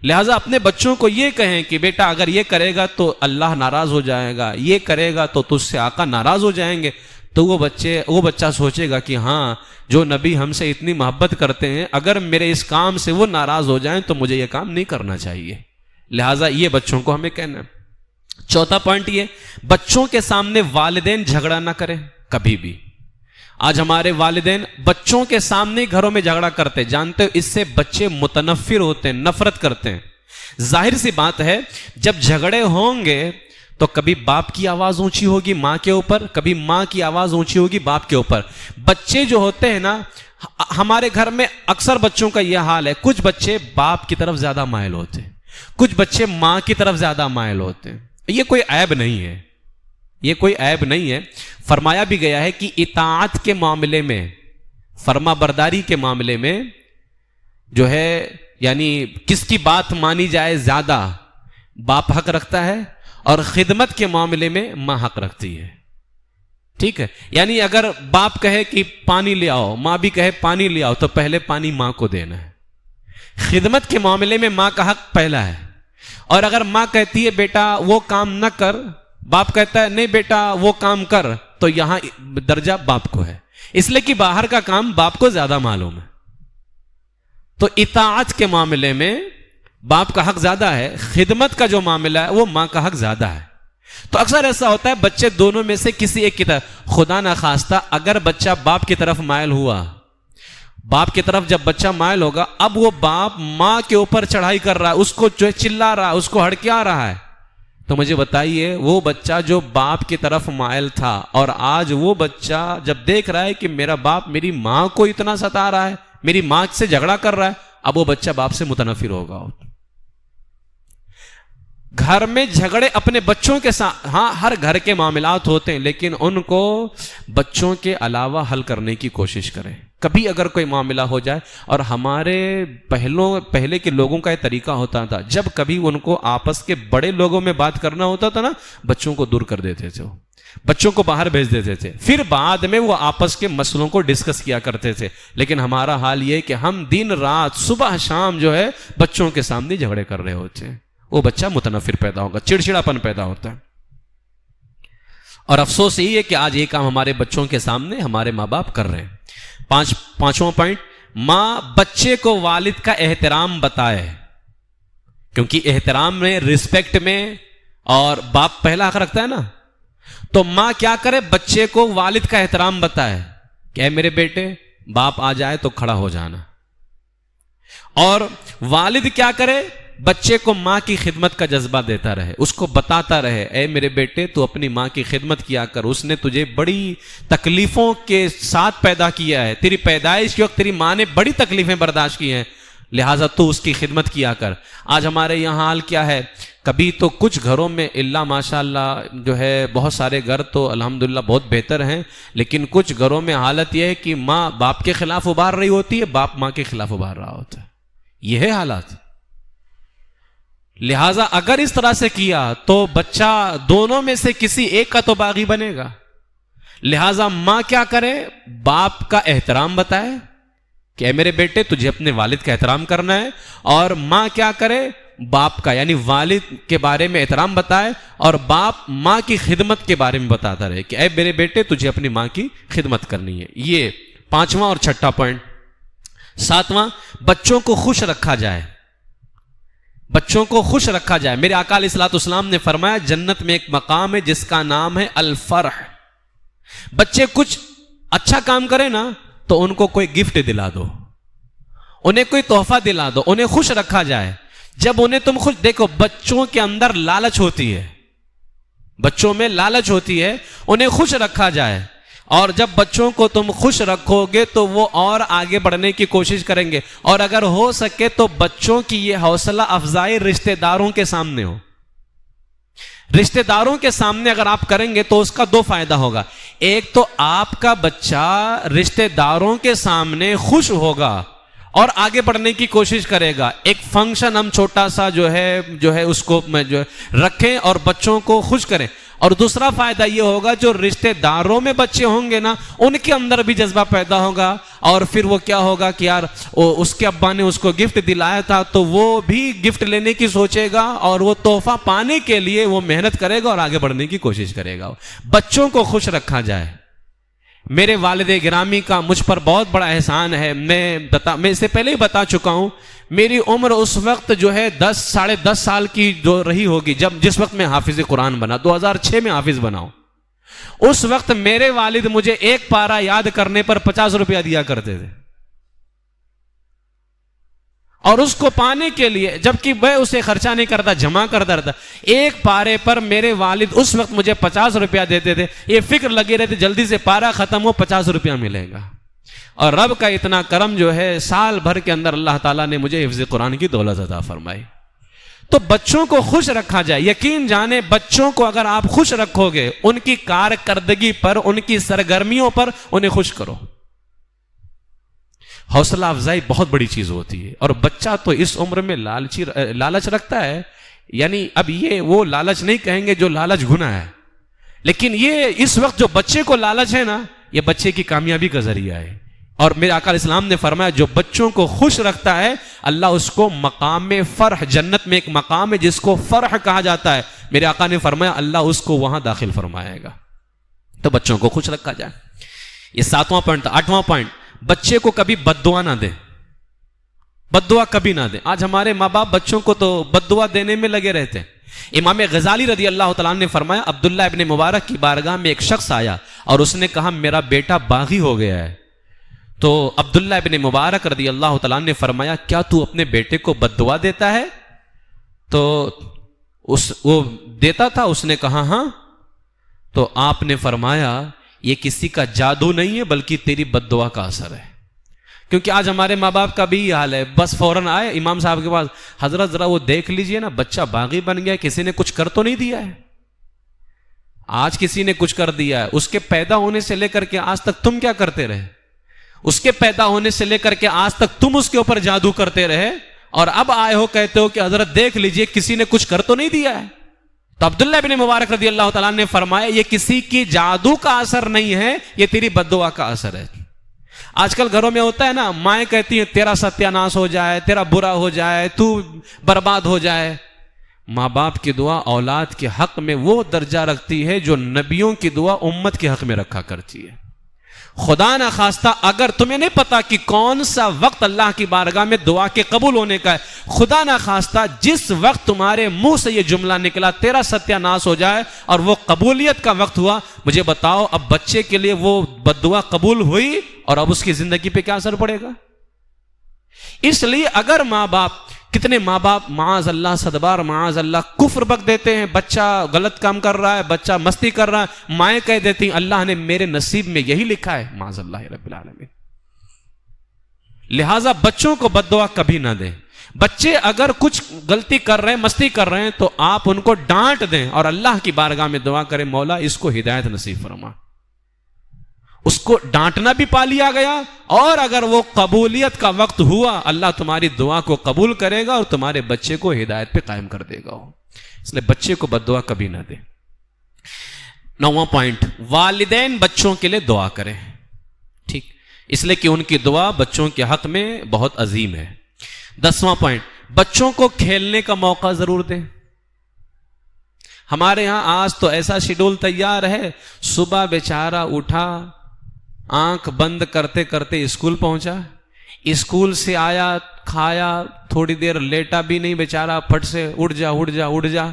لہٰذا اپنے بچوں کو یہ کہیں کہ بیٹا اگر یہ کرے گا تو اللہ ناراض ہو جائے گا، یہ کرے گا تو تجھ سے آقا ناراض ہو جائیں گے. تو وہ بچہ سوچے گا کہ ہاں جو نبی ہم سے اتنی محبت کرتے ہیں، اگر میرے اس کام سے وہ ناراض ہو جائیں تو مجھے یہ کام نہیں کرنا چاہیے. لہٰذا یہ بچوں کو ہمیں کہنا ہے. چوتھا پوائنٹ یہ، بچوں کے سامنے والدین جھگڑا نہ کریں کبھی بھی. آج ہمارے والدین بچوں کے سامنے گھروں میں جھگڑا کرتے، جانتے ہو اس سے بچے متنفر ہوتے ہیں، نفرت کرتے ہیں. ظاہر سی بات ہے جب جھگڑے ہوں گے تو کبھی باپ کی آواز اونچی ہوگی ماں کے اوپر، کبھی ماں کی آواز اونچی ہوگی باپ کے اوپر. بچے جو ہوتے ہیں نا، ہمارے گھر میں اکثر بچوں کا یہ حال ہے، کچھ بچے باپ کی طرف زیادہ مائل ہوتے ہیں، کچھ بچے ماں کی طرف زیادہ مائل ہوتے ہیں. یہ کوئی عیب نہیں ہے، یہ کوئی عیب نہیں ہے. فرمایا بھی گیا ہے کہ اطاعت کے معاملے میں، فرما برداری کے معاملے میں جو ہے، یعنی کس کی بات مانی جائے زیادہ، باپ حق رکھتا ہے، اور خدمت کے معاملے میں ماں حق رکھتی ہے. ٹھیک ہے، یعنی اگر باپ کہے کہ پانی لے آؤ، ماں بھی کہے پانی لے آؤ، تو پہلے پانی ماں کو دینا ہے. خدمت کے معاملے میں ماں کا حق پہلا ہے. اور اگر ماں کہتی ہے بیٹا وہ کام نہ کر، باپ کہتا ہے نہیں بیٹا وہ کام کر، تو یہاں درجہ باپ کو ہے، اس لیے کہ باہر کا کام باپ کو زیادہ معلوم ہے. تو اطاعت کے معاملے میں باپ کا حق زیادہ ہے، خدمت کا جو معاملہ ہے وہ ماں کا حق زیادہ ہے. تو اکثر ایسا ہوتا ہے بچے دونوں میں سے کسی ایک کی طرف، خدا نہ خواستہ اگر بچہ باپ کی طرف مائل ہوا، باپ کی طرف جب بچہ مائل ہوگا، اب وہ باپ ماں کے اوپر چڑھائی کر رہا ہے، اس کو جو چلا رہا ہے، اس کو ہڑکیا رہا ہے، تو مجھے بتائیے وہ بچہ جو باپ کی طرف مائل تھا اور آج وہ بچہ جب دیکھ رہا ہے کہ میرا باپ میری ماں کو اتنا ستا رہا ہے، میری ماں سے جھگڑا کر رہا ہے، اب وہ بچہ باپ سے متنفر ہوگا. گھر میں جھگڑے اپنے بچوں کے ساتھ، ہاں ہر گھر کے معاملات ہوتے ہیں، لیکن ان کو بچوں کے علاوہ حل کرنے کی کوشش کریں. کبھی اگر کوئی معاملہ ہو جائے، اور ہمارے پہلے کے لوگوں کا یہ طریقہ ہوتا تھا، جب کبھی ان کو آپس کے بڑے لوگوں میں بات کرنا ہوتا تھا نا، بچوں کو دور کر دیتے تھے، بچوں کو باہر بھیج دیتے تھے، پھر بعد میں وہ آپس کے مسئلوں کو ڈسکس کیا کرتے تھے. لیکن ہمارا حال یہ کہ ہم دن رات صبح شام جو ہے بچوں کے سامنے جھگڑے کر رہے ہوتے ہیں. وہ بچہ متنفر پیدا ہوگا، چڑچڑاپن پیدا ہوتا ہے. اور افسوس یہی ہے کہ آج یہ کام ہمارے بچوں کے سامنے ہمارے ماں باپ کر رہے ہیں. پانچواں پوائنٹ، ماں بچے کو والد کا احترام بتائے، کیونکہ احترام میں، رسپیکٹ میں، اور باپ پہلا حق رکھتا ہے نا. تو ماں کیا کرے؟ بچے کو والد کا احترام بتائے کہ اے میرے بیٹے، باپ آ جائے تو کھڑا ہو جانا. اور والد کیا کرے؟ بچے کو ماں کی خدمت کا جذبہ دیتا رہے، اس کو بتاتا رہے اے میرے بیٹے تو اپنی ماں کی خدمت کیا کر، اس نے تجھے بڑی تکلیفوں کے ساتھ پیدا کیا ہے، تیری پیدائش کے وقت تیری ماں نے بڑی تکلیفیں برداشت کی ہیں، لہٰذا تو اس کی خدمت کیا کر۔ آج ہمارے یہاں حال کیا ہے، کبھی تو کچھ گھروں میں اللہ ماشاء اللہ جو ہے، بہت سارے گھر تو الحمدللہ بہت بہتر ہیں، لیکن کچھ گھروں میں حالت یہ ہے کہ ماں باپ کے خلاف ابھار رہی ہوتی ہے، باپ ماں کے خلاف ابھار رہا ہوتا ہے، یہ ہے حالات۔ لہٰذا اگر اس طرح سے کیا تو بچہ دونوں میں سے کسی ایک کا تو باغی بنے گا۔ لہٰذا ماں کیا کرے، باپ کا احترام بتائے کہ اے میرے بیٹے تجھے اپنے والد کا احترام کرنا ہے، اور ماں کیا کرے، باپ کا یعنی والد کے بارے میں احترام بتائے، اور باپ ماں کی خدمت کے بارے میں بتاتا رہے کہ اے میرے بیٹے تجھے اپنی ماں کی خدمت کرنی ہے۔ یہ 5واں اور 6واں پوائنٹ۔ 7واں، بچوں کو خوش رکھا جائے، بچوں کو خوش رکھا جائے۔ میرے آقا علیہ الصلوۃ والسلام نے فرمایا جنت میں ایک مقام ہے جس کا نام ہے الفرح۔ بچے کچھ اچھا کام کرے نا تو ان کو کوئی گفٹ دلا دو، انہیں کوئی تحفہ دلا دو، انہیں خوش رکھا جائے۔ جب انہیں تم خوش دیکھو، بچوں کے اندر لالچ ہوتی ہے، بچوں میں لالچ ہوتی ہے، انہیں خوش رکھا جائے، اور جب بچوں کو تم خوش رکھو گے تو وہ اور آگے بڑھنے کی کوشش کریں گے، اور اگر ہو سکے تو بچوں کی یہ حوصلہ افزائی رشتہ داروں کے سامنے ہو۔ رشتہ داروں کے سامنے اگر آپ کریں گے تو اس کا 2 فائدہ ہوگا۔ ایک تو آپ کا بچہ رشتہ داروں کے سامنے خوش ہوگا اور آگے بڑھنے کی کوشش کرے گا۔ ایک فنکشن ہم چھوٹا سا جو ہے اس کو رکھیں اور بچوں کو خوش کریں۔ اور دوسرا فائدہ یہ ہوگا جو رشتہ داروں میں بچے ہوں گے نا، ان کے اندر بھی جذبہ پیدا ہوگا، اور پھر وہ کیا ہوگا کہ یار اس کے ابا نے اس کو گفٹ دلایا تھا تو وہ بھی گفٹ لینے کی سوچے گا، اور وہ تحفہ پانے کے لیے وہ محنت کرے گا اور آگے بڑھنے کی کوشش کرے گا۔ بچوں کو خوش رکھا جائے۔ میرے والد گرامی کا مجھ پر بہت بڑا احسان ہے، میں اس سے پہلے ہی بتا چکا ہوں، میری عمر اس وقت جو ہے 10-10.5 سال کی جو رہی ہوگی جس وقت میں حافظ قرآن بنا، 2006 میں حافظ بنا ہوں۔ اس وقت میرے والد مجھے ایک پارہ یاد کرنے پر 50 روپیہ دیا کرتے تھے، اور اس کو پانے کے لیے جبکہ میں اسے خرچہ نہیں کرتا، جمع کرتا رہتا، ایک پارے پر میرے والد اس وقت مجھے 50 روپیہ دیتے تھے، یہ فکر لگی رہتی جلدی سے پارہ ختم ہو 50 روپیہ ملے گا۔ اور رب کا اتنا کرم جو ہے، سال بھر کے اندر اللہ تعالیٰ نے مجھے حفظ قرآن کی دولت عطا فرمائی۔ تو بچوں کو خوش رکھا جائے۔ یقین جانے بچوں کو اگر آپ خوش رکھو گے، ان کی کارکردگی پر، ان کی سرگرمیوں پر انہیں خوش کرو۔ حوصلہ افزائی بہت بڑی چیز ہوتی ہے، اور بچہ تو اس عمر میں لالچ رکھتا ہے، یعنی اب یہ وہ لالچ نہیں کہیں گے جو لالچ گناہ ہے، لیکن یہ اس وقت جو بچے کو لالچ ہے نا، یہ بچے کی کامیابی کا ذریعہ ہے۔ اور میرے آقا علیہ السلام نے فرمایا جو بچوں کو خوش رکھتا ہے اللہ اس کو مقام فرح، جنت میں ایک مقام ہے جس کو فرح کہا جاتا ہے، میرے آقا نے فرمایا اللہ اس کو وہاں داخل فرمائے گا۔ تو بچوں کو خوش رکھا جائے، یہ 7واں پوائنٹ تھا۔ 8واں پوائنٹ، بچے کو کبھی بد دعا نہ دے، بد دعا کبھی نہ دے۔ آج ہمارے ماں باپ بچوں کو تو بد دعا دینے میں لگے رہتے ہیں۔ امام غزالی رضی اللہ تعالیٰ نے فرمایا عبداللہ ابن مبارک کی بارگاہ میں ایک شخص آیا اور اس نے کہا میرا بیٹا باغی ہو گیا ہے، تو عبداللہ ابن مبارک رضی اللہ تعالیٰ نے فرمایا کیا تو اپنے بیٹے کو بد دعا دیتا ہے؟ تو وہ دیتا تھا، اس نے کہا ہاں۔ تو آپ نے فرمایا یہ کسی کا جادو نہیں ہے بلکہ تیری بد دعا کا اثر ہے۔ کیونکہ آج ہمارے ماں باپ کا بھی یہ حال ہے، بس فوراً آئے امام صاحب کے پاس، حضرت ذرا وہ دیکھ لیجئے نا بچہ باغی بن گیا، کسی نے کچھ کر تو نہیں دیا ہے؟ آج کسی نے کچھ کر دیا ہے، اس کے پیدا ہونے سے لے کر کے آج تک تم کیا کرتے رہے؟ اس کے پیدا ہونے سے لے کر کے آج تک تم اس کے اوپر جادو کرتے رہے، اور اب آئے ہو کہتے ہو کہ حضرت دیکھ لیجئے کسی نے کچھ کر تو نہیں دیا ہے؟ تو عبداللہ ابن مبارک رضی اللہ تعالیٰ نے فرمایا یہ کسی کی جادو کا اثر نہیں ہے، یہ تیری بد دعا کا اثر ہے۔ آج کل گھروں میں ہوتا ہے نا، مائیں کہتی ہیں تیرا ستیاناش ہو جائے، تیرا برا ہو جائے، تو برباد ہو جائے۔ ماں باپ کی دعا اولاد کے حق میں وہ درجہ رکھتی ہے جو نبیوں کی دعا امت کے حق میں رکھا کرتی ہے۔ خدا نہ خواستہ اگر تمہیں نہیں پتا کہ کون سا وقت اللہ کی بارگاہ میں دعا کے قبول ہونے کا ہے، خدا نہ خواستہ جس وقت تمہارے منہ سے یہ جملہ نکلا تیرا ستیاناش ہو جائے اور وہ قبولیت کا وقت ہوا، مجھے بتاؤ اب بچے کے لیے وہ بد دعا قبول ہوئی اور اب اس کی زندگی پہ کیا اثر پڑے گا؟ اس لیے اگر ماں باپ کتنے ماں باپ معاذ اللہ صدبار معاذ اللہ کفر بک دیتے ہیں، بچہ غلط کام کر رہا ہے، بچہ مستی کر رہا ہے، مائیں کہہ دیتی ہیں اللہ نے میرے نصیب میں یہی لکھا ہے، معاذ اللہ رب العالمین۔ لہٰذا بچوں کو بد دعا کبھی نہ دیں۔ بچے اگر کچھ غلطی کر رہے ہیں، مستی کر رہے ہیں، تو آپ ان کو ڈانٹ دیں اور اللہ کی بارگاہ میں دعا کریں مولا اس کو ہدایت نصیب فرما۔ اس کو ڈانٹنا بھی پا لیا گیا، اور اگر وہ قبولیت کا وقت ہوا اللہ تمہاری دعا کو قبول کرے گا اور تمہارے بچے کو ہدایت پہ قائم کر دے گا۔ اس لیے بچے کو بد دعا کبھی نہ دیں۔ 9واں پوائنٹ، والدین بچوں کے لیے دعا کریں، ٹھیک، اس لیے کہ ان کی دعا بچوں کے حق میں بہت عظیم ہے۔ 10واں پوائنٹ، بچوں کو کھیلنے کا موقع ضرور دیں۔ ہمارے ہاں آج تو ایسا شیڈول تیار ہے، صبح بیچارہ اٹھا، آنکھ بند کرتے کرتے اسکول پہنچا، اسکول سے آیا، کھایا، تھوڑی دیر لیٹا بھی نہیں بیچارہ، پھٹ سے اٹھ جا،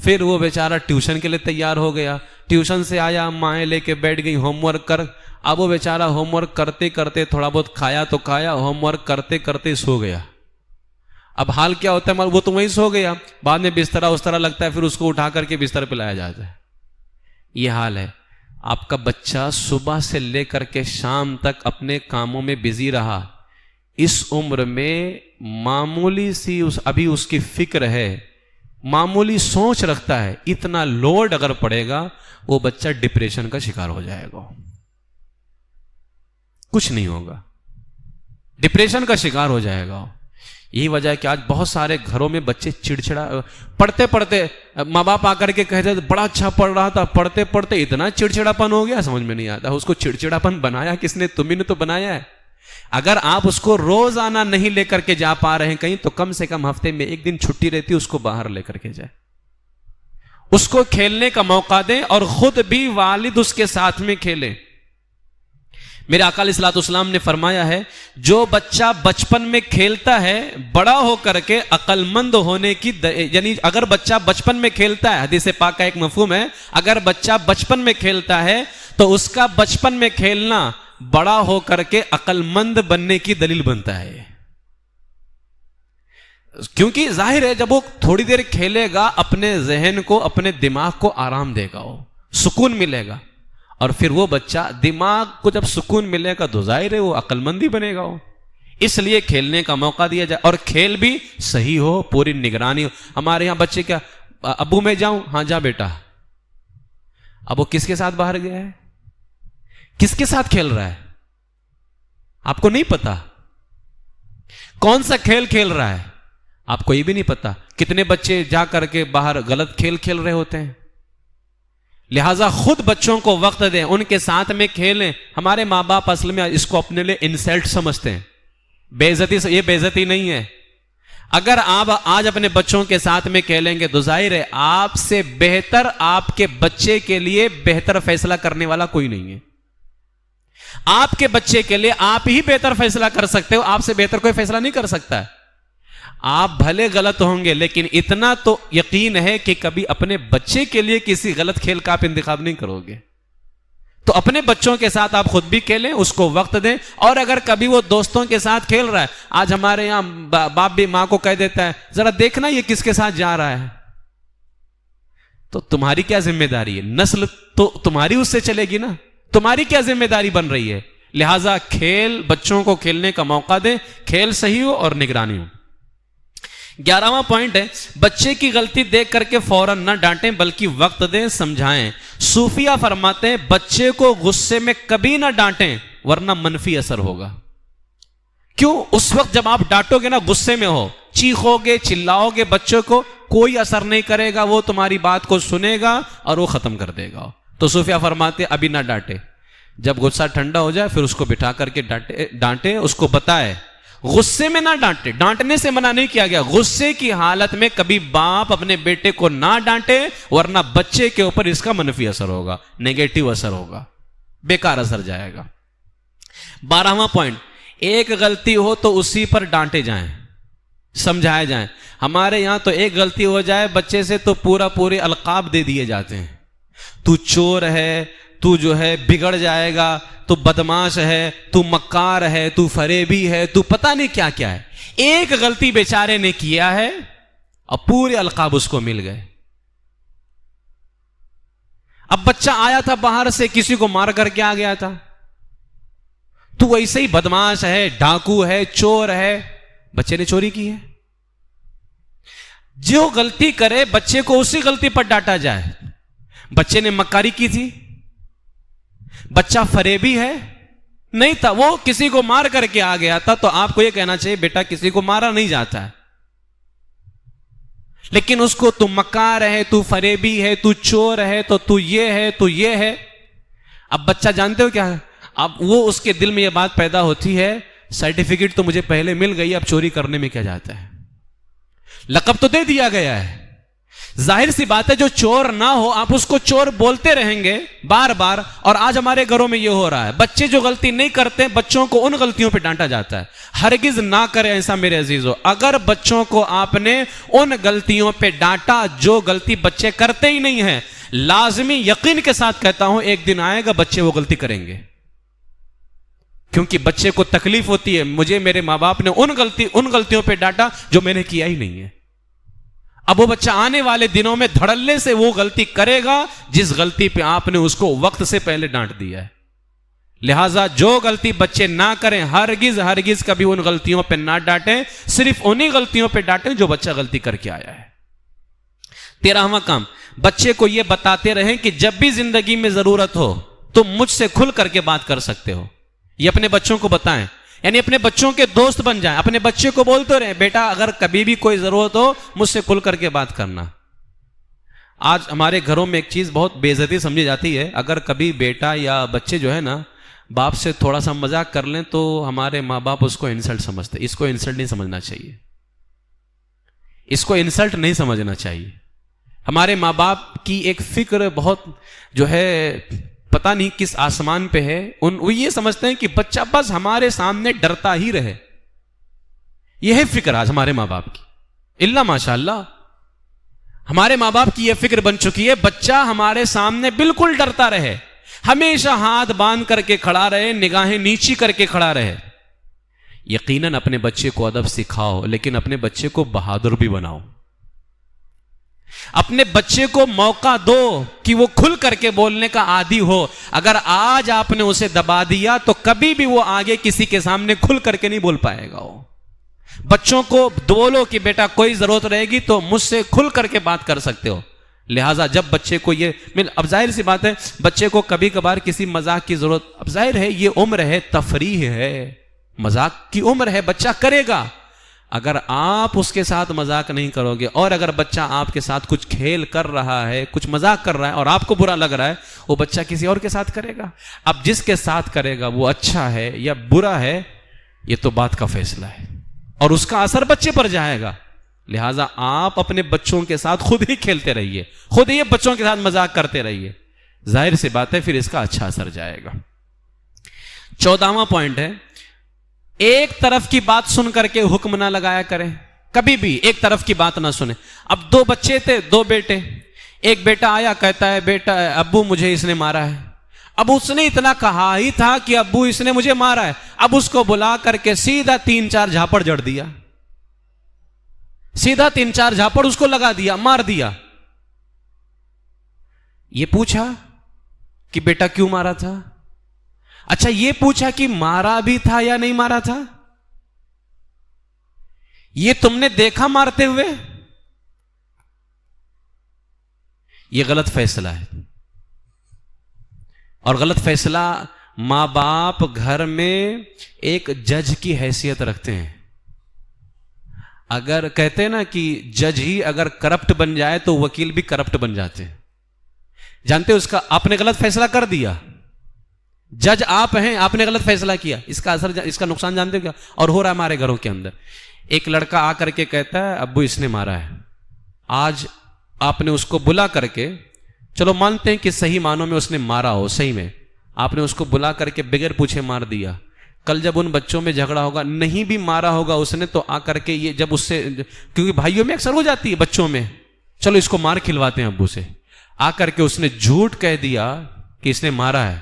پھر وہ بیچارہ ٹیوشن کے لیے تیار ہو گیا، ٹیوشن سے آیا، مائیں لے کے بیٹھ گئی ہوم ورک کر، اب وہ بیچارہ ہوم ورک کرتے کرتے تھوڑا بہت کھایا تو کھایا، ہوم ورک کرتے کرتے سو گیا۔ اب حال کیا ہوتا ہے، وہ تو وہیں سو گیا، بعد میں بسترا اس طرح لگتا ہے، پھر اس کو اٹھا کر کے بستر پہ لایا جاتا ہے۔ یہ حال ہے۔ آپ کا بچہ صبح سے لے کر کے شام تک اپنے کاموں میں بزی رہا، اس عمر میں معمولی سی ابھی اس کی فکر ہے، معمولی سوچ رکھتا ہے، اتنا لوڈ اگر پڑے گا وہ بچہ ڈپریشن کا شکار ہو جائے گا، کچھ نہیں ہوگا، ڈپریشن کا شکار ہو جائے گا۔ یہی وجہ ہے کہ آج بہت سارے گھروں میں بچے چڑچڑا پڑھتے پڑھتے ماں باپ آ کر کے کہتے بڑا اچھا پڑھ رہا تھا، پڑھتے پڑھتے اتنا چڑچڑا پن ہو گیا، سمجھ میں نہیں آتا اس کو چڑچڑا پن بنایا کس نے؟ تمہیں نے تو بنایا ہے۔ اگر آپ اس کو روزانہ نہیں لے کر کے جا پا رہے ہیں کہیں، تو کم سے کم ہفتے میں ایک دن چھٹی رہتی، اس کو باہر لے کر کے جائے، اس کو کھیلنے کا موقع دیں، اور خود بھی والد اس کے ساتھ میں کھیلیں۔ میرے آقا علیہ الصلوۃ والسلام نے فرمایا ہے، جو بچہ بچپن میں کھیلتا ہے بڑا ہو کر کے عقل مند ہونے کی یعنی اگر بچہ بچپن میں کھیلتا ہے، حدیث پاک کا ایک مفہوم ہے، اگر بچہ بچپن میں کھیلتا ہے تو اس کا بچپن میں کھیلنا بڑا ہو کر کے عقل مند بننے کی دلیل بنتا ہے۔ کیونکہ ظاہر ہے جب وہ تھوڑی دیر کھیلے گا اپنے ذہن کو، اپنے دماغ کو آرام دے گا، وہ سکون ملے گا، اور پھر وہ بچہ دماغ کو جب سکون ملے گا تو ظاہر ہے وہ عقل مند ہی بنے گا۔ وہ اس لیے کھیلنے کا موقع دیا جائے، اور کھیل بھی صحیح ہو، پوری نگرانی ہو۔ ہمارے یہاں بچے کیا، ابو میں جاؤں، ہاں جا بیٹا، اب وہ کس کے ساتھ باہر گیا ہے، کس کے ساتھ کھیل رہا ہے، آپ کو نہیں پتا، کون سا کھیل کھیل رہا ہے آپ کو یہ بھی نہیں پتا۔ کتنے بچے جا کر کے باہر غلط کھیل کھیل رہے ہوتے ہیں۔ لہٰذا خود بچوں کو وقت دیں، ان کے ساتھ میں کھیلیں۔ ہمارے ماں باپ اصل میں اس کو اپنے لیے انسلٹ سمجھتے ہیں، بے عزتی، یہ بے عزتی نہیں ہے۔ اگر آپ آج اپنے بچوں کے ساتھ میں کھیلیں گے تو ظاہر ہے آپ سے بہتر آپ کے بچے کے لیے بہتر فیصلہ کرنے والا کوئی نہیں ہے۔ آپ کے بچے کے لیے آپ ہی بہتر فیصلہ کر سکتے ہو، آپ سے بہتر کوئی فیصلہ نہیں کر سکتا ہے۔ آپ بھلے غلط ہوں گے لیکن اتنا تو یقین ہے کہ کبھی اپنے بچے کے لیے کسی غلط کھیل کا آپ انتخاب نہیں کرو گے۔ تو اپنے بچوں کے ساتھ آپ خود بھی کھیلیں، اس کو وقت دیں، اور اگر کبھی وہ دوستوں کے ساتھ کھیل رہا ہے، آج ہمارے یہاں باپ بھی ماں کو کہہ دیتا ہے ذرا دیکھنا یہ کس کے ساتھ جا رہا ہے، تو تمہاری کیا ذمہ داری ہے؟ نسل تو تمہاری اس سے چلے گی نا، تمہاری کیا ذمہ داری بن رہی ہے؟ لہٰذا کھیل، بچوں کو کھیلنے کا موقع دیں، کھیل صحیح ہو اور نگرانی ہو۔ 11واں پوائنٹ ہے، بچے کی غلطی دیکھ کر کے فوراً نہ ڈانٹیں بلکہ وقت دیں، سمجھائیں۔ صوفیہ فرماتے ہیں بچے کو غصے میں کبھی نہ ڈانٹیں ورنہ منفی اثر ہوگا۔ کیوں؟ اس وقت جب آپ ڈانٹو گے نا، غصے میں ہو، چیخو گے، چلاؤ گے، بچوں کو کوئی اثر نہیں کرے گا، وہ تمہاری بات کو سنے گا اور وہ ختم کر دے گا۔ تو صوفیہ فرماتے ہیں ابھی نہ ڈانٹے، جب غصہ ٹھنڈا ہو جائے پھر اس کو بٹھا کر کے ڈانٹے، اس کو بتائے۔ غصے میں نہ ڈانٹے، ڈانٹنے سے منع نہیں کیا گیا، غصے کی حالت میں کبھی باپ اپنے بیٹے کو نہ ڈانٹے ورنہ بچے کے اوپر اس کا منفی اثر ہوگا، نیگیٹو اثر ہوگا، بیکار اثر جائے گا۔ 12واں پوائنٹ، ایک غلطی ہو تو اسی پر ڈانٹے جائیں، سمجھائے جائیں۔ ہمارے یہاں تو ایک غلطی ہو جائے بچے سے تو پورے القاب دے دیے جاتے ہیں، تو چور ہے، تو جو ہے بگڑ جائے گا، تو بدماش ہے، تو مکار ہے، تو فریبی ہے، تو پتہ نہیں کیا کیا ہے. ایک غلطی بیچارے نے کیا ہے اور پورے القاب اس کو مل گئے. اب بچہ آیا تھا باہر سے، کسی کو مار کر کے آ گیا تھا، تو ویسے ہی بدماش ہے، ڈاکو ہے، چور ہے. بچے نے چوری کی ہے. جو غلطی کرے بچے کو اسی غلطی پر ڈانٹا جائے. بچے نے مکاری کی تھی، بچہ فریبی ہے نہیں تھا، وہ کسی کو مار کر کے آ گیا تھا، تو آپ کو یہ کہنا چاہیے بیٹا کسی کو مارا نہیں جاتا ہے. لیکن اس کو تو مکار ہے، تو فریبی ہے، تو چور ہے، تو یہ ہے، تو یہ ہے. اب بچہ جانتے ہو کیا ہے؟ اب وہ اس کے دل میں یہ بات پیدا ہوتی ہے، سرٹیفکیٹ تو مجھے پہلے مل گئی، اب چوری کرنے میں کیا جاتا ہے، لقب تو دے دیا گیا ہے. ظاہر سی بات ہے جو چور نہ ہو آپ اس کو چور بولتے رہیں گے بار بار. اور آج ہمارے گھروں میں یہ ہو رہا ہے، بچے جو غلطی نہیں کرتے بچوں کو ان غلطیوں پہ ڈانٹا جاتا ہے. ہرگز نہ کرے ایسا میرے عزیزو. اگر بچوں کو آپ نے ان غلطیوں پہ ڈانٹا جو غلطی بچے کرتے ہی نہیں ہیں، لازمی یقین کے ساتھ کہتا ہوں ایک دن آئے گا بچے وہ غلطی کریں گے. کیونکہ بچے کو تکلیف ہوتی ہے، مجھے میرے ماں باپ نے ان غلطیوں پہ ڈانٹا جو میں نے کیا ہی نہیں ہے. اب وہ بچہ آنے والے دنوں میں دھڑلے سے وہ غلطی کرے گا جس غلطی پہ آپ نے اس کو وقت سے پہلے ڈانٹ دیا ہے. لہٰذا جو غلطی بچے نہ کریں، ہرگز کبھی ان غلطیوں پہ نہ ڈانٹیں، صرف انہی غلطیوں پہ ڈانٹیں جو بچہ غلطی کر کے آیا ہے. 13واں کام، بچے کو یہ بتاتے رہیں کہ جب بھی زندگی میں ضرورت ہو تو مجھ سے کھل کر کے بات کر سکتے ہو. یہ اپنے بچوں کو بتائیں، یعنی اپنے بچوں کے دوست بن جائیں. اپنے بچے کو بولتے رہیں بیٹا اگر کبھی بھی کوئی ضرورت ہو مجھ سے کھل کر کے بات کرنا. آج ہمارے گھروں میں ایک چیز بہت بے عزتی سمجھی جاتی ہے، اگر کبھی بیٹا یا بچے جو ہے نا باپ سے تھوڑا سا مذاق کر لیں تو ہمارے ماں باپ اس کو انسلٹ سمجھتے. اس کو انسلٹ نہیں سمجھنا چاہیے، اس کو انسلٹ نہیں سمجھنا چاہیے. ہمارے ماں باپ کی ایک فکر بہت جو ہے پتہ نہیں کس آسمان پہ ہے. وہ یہ سمجھتے ہیں کہ بچہ بس ہمارے سامنے ڈرتا ہی رہے. یہ ہے فکر آج ہمارے ماں باپ کی. اللہ ماشاءاللہ ہمارے ماں باپ کی یہ فکر بن چکی ہے، بچہ ہمارے سامنے بالکل ڈرتا رہے، ہمیشہ ہاتھ باندھ کر کے کھڑا رہے، نگاہیں نیچی کر کے کھڑا رہے. یقیناً اپنے بچے کو ادب سکھاؤ، لیکن اپنے بچے کو بہادر بھی بناؤ. اپنے بچے کو موقع دو کہ وہ کھل کر کے بولنے کا عادی ہو. اگر آج آپ نے اسے دبا دیا تو کبھی بھی وہ آگے کسی کے سامنے کھل کر کے نہیں بول پائے گا. بچوں کو بولو کہ بیٹا کوئی ضرورت رہے گی تو مجھ سے کھل کر کے بات کر سکتے ہو. لہٰذا جب بچے کو اب ظاہر سی بات ہے بچے کو کبھی کبھار کسی مذاق کی ضرورت، اب ظاہر ہے یہ عمر ہے، تفریح ہے، مذاق کی عمر ہے، بچہ کرے گا. اگر آپ اس کے ساتھ مذاق نہیں کرو گے اور اگر بچہ آپ کے ساتھ کچھ کھیل کر رہا ہے، کچھ مذاق کر رہا ہے اور آپ کو برا لگ رہا ہے، وہ بچہ کسی اور کے ساتھ کرے گا. اب جس کے ساتھ کرے گا وہ اچھا ہے یا برا ہے یہ تو بات کا فیصلہ ہے اور اس کا اثر بچے پر جائے گا. لہٰذا آپ اپنے بچوں کے ساتھ خود ہی کھیلتے رہیے، خود ہی بچوں کے ساتھ مذاق کرتے رہیے. ظاہر سی بات ہے پھر اس کا اچھا اثر جائے گا. 14واں پوائنٹ ہے، ایک طرف کی بات سن کر کے حکم نہ لگایا کریں. کبھی بھی ایک طرف کی بات نہ سنیں. اب 2 بچے تھے، 2 بیٹے. ایک بیٹا آیا کہتا ہے بیٹا ابو مجھے اس نے مارا ہے. اب اس نے اتنا کہا ہی تھا کہ ابو اس نے مجھے مارا ہے، اب اس کو بلا کر کے سیدھا 3-4 جھاپڑ جڑ دیا، سیدھا 3-4 جھاپڑ اس کو لگا دیا، مار دیا. یہ پوچھا کہ بیٹا کیوں مارا تھا؟ اچھا یہ پوچھا کہ مارا بھی تھا یا نہیں مارا تھا؟ یہ تم نے دیکھا مارتے ہوئے؟ یہ غلط فیصلہ ہے. اور غلط فیصلہ ماں باپ گھر میں ایک جج کی حیثیت رکھتے ہیں. اگر کہتے ہیں نا کہ جج ہی اگر کرپٹ بن جائے تو وکیل بھی کرپٹ بن جاتے ہیں. جانتے ہو اس کا آپ نے غلط فیصلہ کر دیا، جج آپ ہیں، آپ نے غلط فیصلہ کیا، اس کا اثر، اس کا نقصان جانتے ہو کیا؟ اور ہو رہا ہے ہمارے گھروں کے اندر. ایک لڑکا آ کر کے کہتا ہے ابو اس نے مارا ہے. آج آپ نے اس کو بلا کر کے، چلو مانتے ہیں کہ صحیح معنوں میں اس نے مارا ہو، صحیح میں آپ نے اس کو بلا کر کے بغیر پوچھے مار دیا. کل جب ان بچوں میں جھگڑا ہوگا، نہیں بھی مارا ہوگا اس نے، تو آ کر کے یہ جب اس سے، کیونکہ بھائیوں میں اکثر ہو جاتی ہے بچوں میں، چلو اس کو مار کھلواتے ہیں ابو سے، آ کر کے اس نے جھوٹ کہہ دیا کہ اس نے مارا ہے.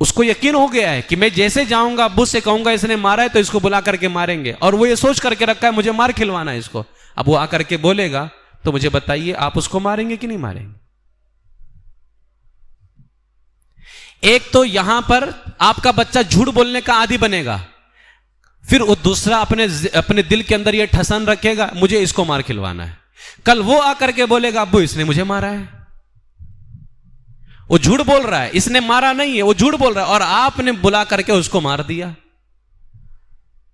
اس کو یقین ہو گیا ہے کہ میں جیسے جاؤں گا ابو سے کہوں گا اس نے مارا ہے تو اس کو بلا کر کے ماریں گے, اور وہ یہ سوچ کر کے رکھا ہے مجھے مار کھلوانا ہے اس کو. اب وہ آ کر کے بولے گا تو مجھے بتائیے آپ اس کو ماریں گے کہ نہیں ماریں گے؟ ایک تو یہاں پر آپ کا بچہ جھوٹ بولنے کا عادی بنے گا, پھر وہ دوسرا اپنے دل کے اندر یہ ٹھسن رکھے گا مجھے اس کو مار کھلوانا ہے. کل وہ آ کر کے بولے گا ابو اس نے مجھے مارا ہے. وہ جھوٹ بول رہا ہے, اس نے مارا نہیں ہے, وہ جھوٹ بول رہا ہے, اور آپ نے بلا کر کے اس کو مار دیا.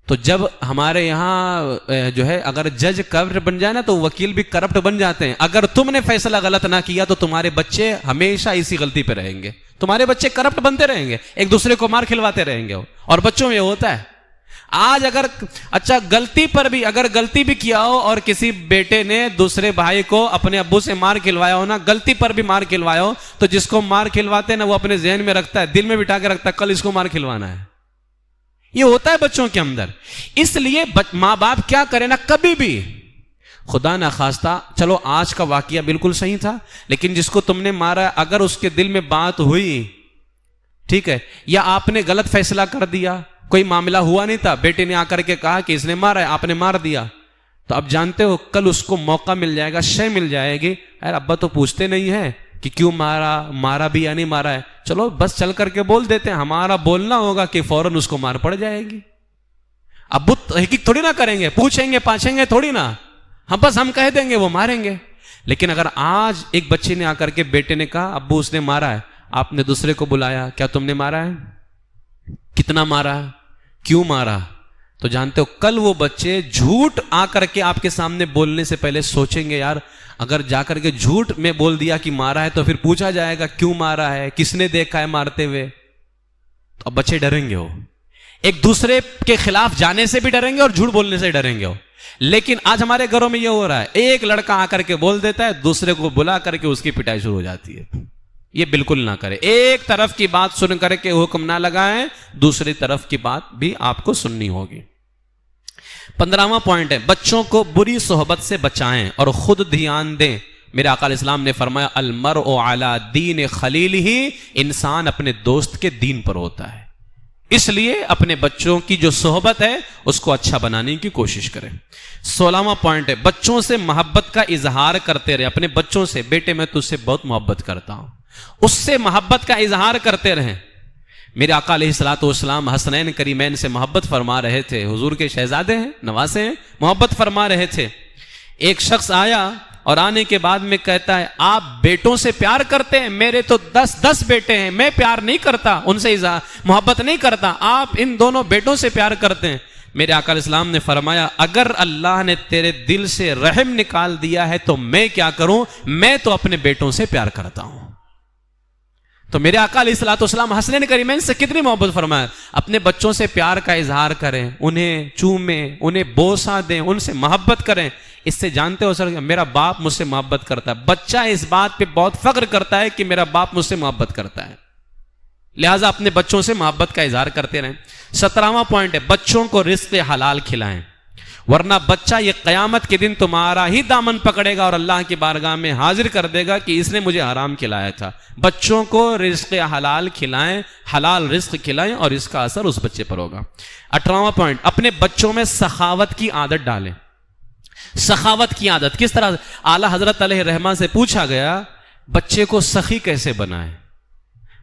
تو جب ہمارے یہاں جو ہے اگر جج کرپٹ بن جائے نا تو وکیل بھی کرپٹ بن جاتے ہیں. اگر تم نے فیصلہ غلط نہ کیا تو تمہارے بچے ہمیشہ اسی غلطی پہ رہیں گے, تمہارے بچے کرپٹ بنتے رہیں گے, ایک دوسرے کو مار کھلواتے رہیں گے. اور بچوں میں یہ ہوتا ہے. آج اگر اچھا غلطی پر بھی اگر غلطی بھی کیا ہو اور کسی بیٹے نے دوسرے بھائی کو اپنے ابو سے مار کھلوایا ہو نا, غلطی پر بھی مار کھلوایا ہو, تو جس کو مار کھلواتے ہیں نا وہ اپنے ذہن میں رکھتا ہے, دل میں بٹھا کے رکھتا ہے کل اس کو مار کھلوانا ہے. یہ ہوتا ہے بچوں کے اندر. اس لیے ماں باپ کیا کرے نا, کبھی بھی خدا نہ خواستہ, چلو آج کا واقعہ بالکل صحیح تھا لیکن جس کو تم نے مارا اگر اس کے دل میں بات ہوئی, ٹھیک ہے, یا آپ نے غلط فیصلہ کر دیا, کوئی معاملہ ہوا نہیں تھا, بیٹے نے آ کر کے کہا کہ اس نے مارا ہے, آپ نے مار دیا, تو اب جانتے ہو کل اس کو موقع مل جائے گا, شے مل جائے گی, یار ابا تو پوچھتے نہیں ہے کہ کیوں مارا بھی یا نہیں مارا ہے, چلو بس چل کر کے بول دیتے ہیں. ہمارا بولنا ہوگا کہ فوراً اس کو مار پڑ جائے گی. ابو تحقیق تھوڑی نہ کریں گے, پوچھیں گے پاچھیں گے تھوڑی نہ, ہم کہہ دیں گے وہ ماریں گے. لیکن اگر آج ایک بچے نے آ کر کے بیٹے نے کہا ابو اس نے مارا ہے, آپ نے دوسرے کو بلایا, کیا تم نے مارا ہے, کتنا مارا, کیوں مارا, تو جانتے ہو کل وہ بچے جھوٹ آ کر کے آپ کے سامنے بولنے سے پہلے سوچیں گے یار اگر جا کر کے جھوٹ میں بول دیا کہ مارا ہے تو پھر پوچھا جائے گا کیوں مارا ہے, کس نے دیکھا ہے مارتے ہوئے, تو اب بچے ڈریں گے, ہو ایک دوسرے کے خلاف جانے سے بھی ڈریں گے اور جھوٹ بولنے سے ڈریں گے. ہو لیکن آج ہمارے گھروں میں یہ ہو رہا ہے, ایک لڑکا آ کر کے بول دیتا ہے, دوسرے کو بلا کر کے اس کی پٹائی شروع ہو جاتی ہے. یہ بالکل نہ کرے, ایک طرف کی بات سن کر کے حکم نہ لگائیں, دوسری طرف کی بات بھی آپ کو سننی ہوگی. 15واں پوائنٹ ہے بچوں کو بری صحبت سے بچائیں اور خود دھیان دیں. میرے آقا علیہ السلام نے فرمایا المرء علی دین خلیلہ, انسان اپنے دوست کے دین پر ہوتا ہے, اس لیے اپنے بچوں کی جو صحبت ہے اس کو اچھا بنانے کی کوشش کریں. 16واں پوائنٹ ہے بچوں سے محبت کا اظہار کرتے رہیں. اپنے بچوں سے, بیٹے میں تجھ سے بہت محبت کرتا ہوں, اس سے محبت کا اظہار کرتے رہیں. میرے آقا علیہ الصلوۃ والسلام حسنین کریمین سے محبت فرما رہے تھے, حضور کے شہزادے ہیں, نواسے ہیں, محبت فرما رہے تھے. ایک شخص آیا اور آنے کے بعد میں کہتا ہے آپ بیٹوں سے پیار کرتے ہیں, میرے تو 10 بیٹے ہیں, میں پیار نہیں کرتا, ان سے محبت نہیں کرتا, آپ ان دونوں بیٹوں سے پیار کرتے ہیں. میرے آقا علیہ السلام نے فرمایا اگر اللہ نے تیرے دل سے رحم نکال دیا ہے تو میں کیا کروں, میں تو اپنے بیٹوں سے پیار کرتا ہوں. تو میرے آقا علیہ الصلوۃ والسلام حسنین کریمین سے کتنی محبت فرمایا. اپنے بچوں سے پیار کا اظہار کریں, انہیں چومیں, انہیں بوسہ دیں, ان سے محبت کریں. اس سے جانتے ہو سر میرا باپ مجھ سے محبت کرتا ہے, بچہ اس بات پہ بہت فخر کرتا ہے کہ میرا باپ مجھ سے محبت کرتا ہے. لہٰذا اپنے بچوں سے محبت کا اظہار کرتے رہیں. 17واں پوائنٹ ہے بچوں کو رزق حلال کھلائیں, ورنہ بچہ یہ قیامت کے دن تمہارا ہی دامن پکڑے گا اور اللہ کی بارگاہ میں حاضر کر دے گا کہ اس نے مجھے حرام کھلایا تھا. بچوں کو رزق حلال کھلائیں, حلال رزق کھلائیں, اور اس کا اثر اس بچے پر ہوگا. 18واں پوائنٹ اپنے بچوں میں سخاوت کی عادت ڈالیں. سخاوت کی عادت کس طرح, اعلیٰ حضرت علیہ رحمہ سے پوچھا گیا بچے کو سخی کیسے بنائیں,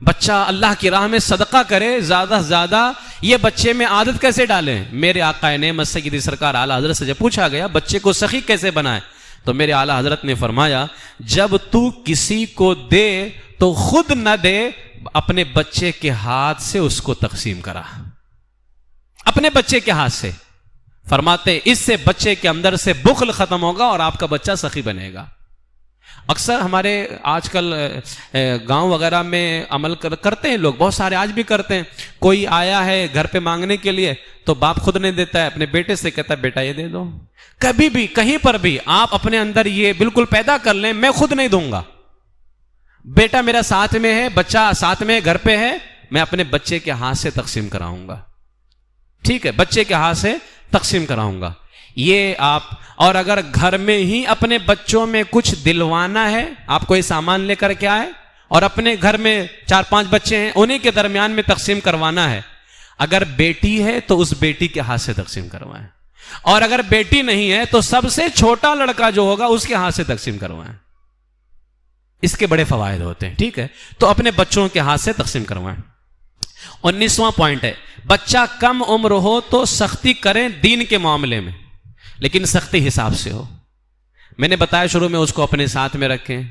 بچہ اللہ کی راہ میں صدقہ کرے زیادہ سے زیادہ, یہ بچے میں عادت کیسے ڈالیں. میرے آقا نعمت سیدی سرکار اعلیٰ حضرت سے جب پوچھا گیا بچے کو سخی کیسے بنائیں, تو میرے اعلیٰ حضرت نے فرمایا جب تو کسی کو دے تو خود نہ دے, اپنے بچے کے ہاتھ سے اس کو تقسیم کرا, اپنے بچے کے ہاتھ سے. فرماتے اس سے بچے کے اندر سے بخل ختم ہوگا اور آپ کا بچہ سخی بنے گا. اکثر ہمارے آج کل گاؤں وغیرہ میں عمل کرتے ہیں لوگ, بہت سارے آج بھی کرتے ہیں. کوئی آیا ہے گھر پہ مانگنے کے لیے تو باپ خود نہیں دیتا ہے, اپنے بیٹے سے کہتا ہے بیٹا یہ دے دو. کبھی بھی کہیں پر بھی آپ اپنے اندر یہ بالکل پیدا کر لیں میں خود نہیں دوں گا, بیٹا میرا ساتھ میں ہے, بچہ ساتھ میں گھر پہ ہے, میں اپنے بچے کے ہاتھ سے تقسیم کراؤں گا. ٹھیک ہے, بچے کے ہاتھ سے تقسیم کراؤں گا. یہ آپ, اور اگر گھر میں ہی اپنے بچوں میں کچھ دلوانا ہے, آپ کوئی سامان لے کر کے آئے اور اپنے گھر میں 4-5 بچے ہیں انہیں کے درمیان میں تقسیم کروانا ہے. اگر بیٹی ہے تو اس بیٹی کے ہاتھ سے تقسیم کروائیں, اور اگر بیٹی نہیں ہے تو سب سے چھوٹا لڑکا جو ہوگا اس کے ہاتھ سے تقسیم کروائیں. اس کے بڑے فوائد ہوتے ہیں. ٹھیک ہے, تو اپنے بچوں کے ہاتھ سے تقسیم کروائیں. 19واں پوائنٹ ہے, بچہ کم عمر ہو تو سختی کریں دین کے معاملے میں, لیکن سختی حساب سے ہو. میں نے بتایا شروع میں اس کو اپنے ساتھ میں رکھیں.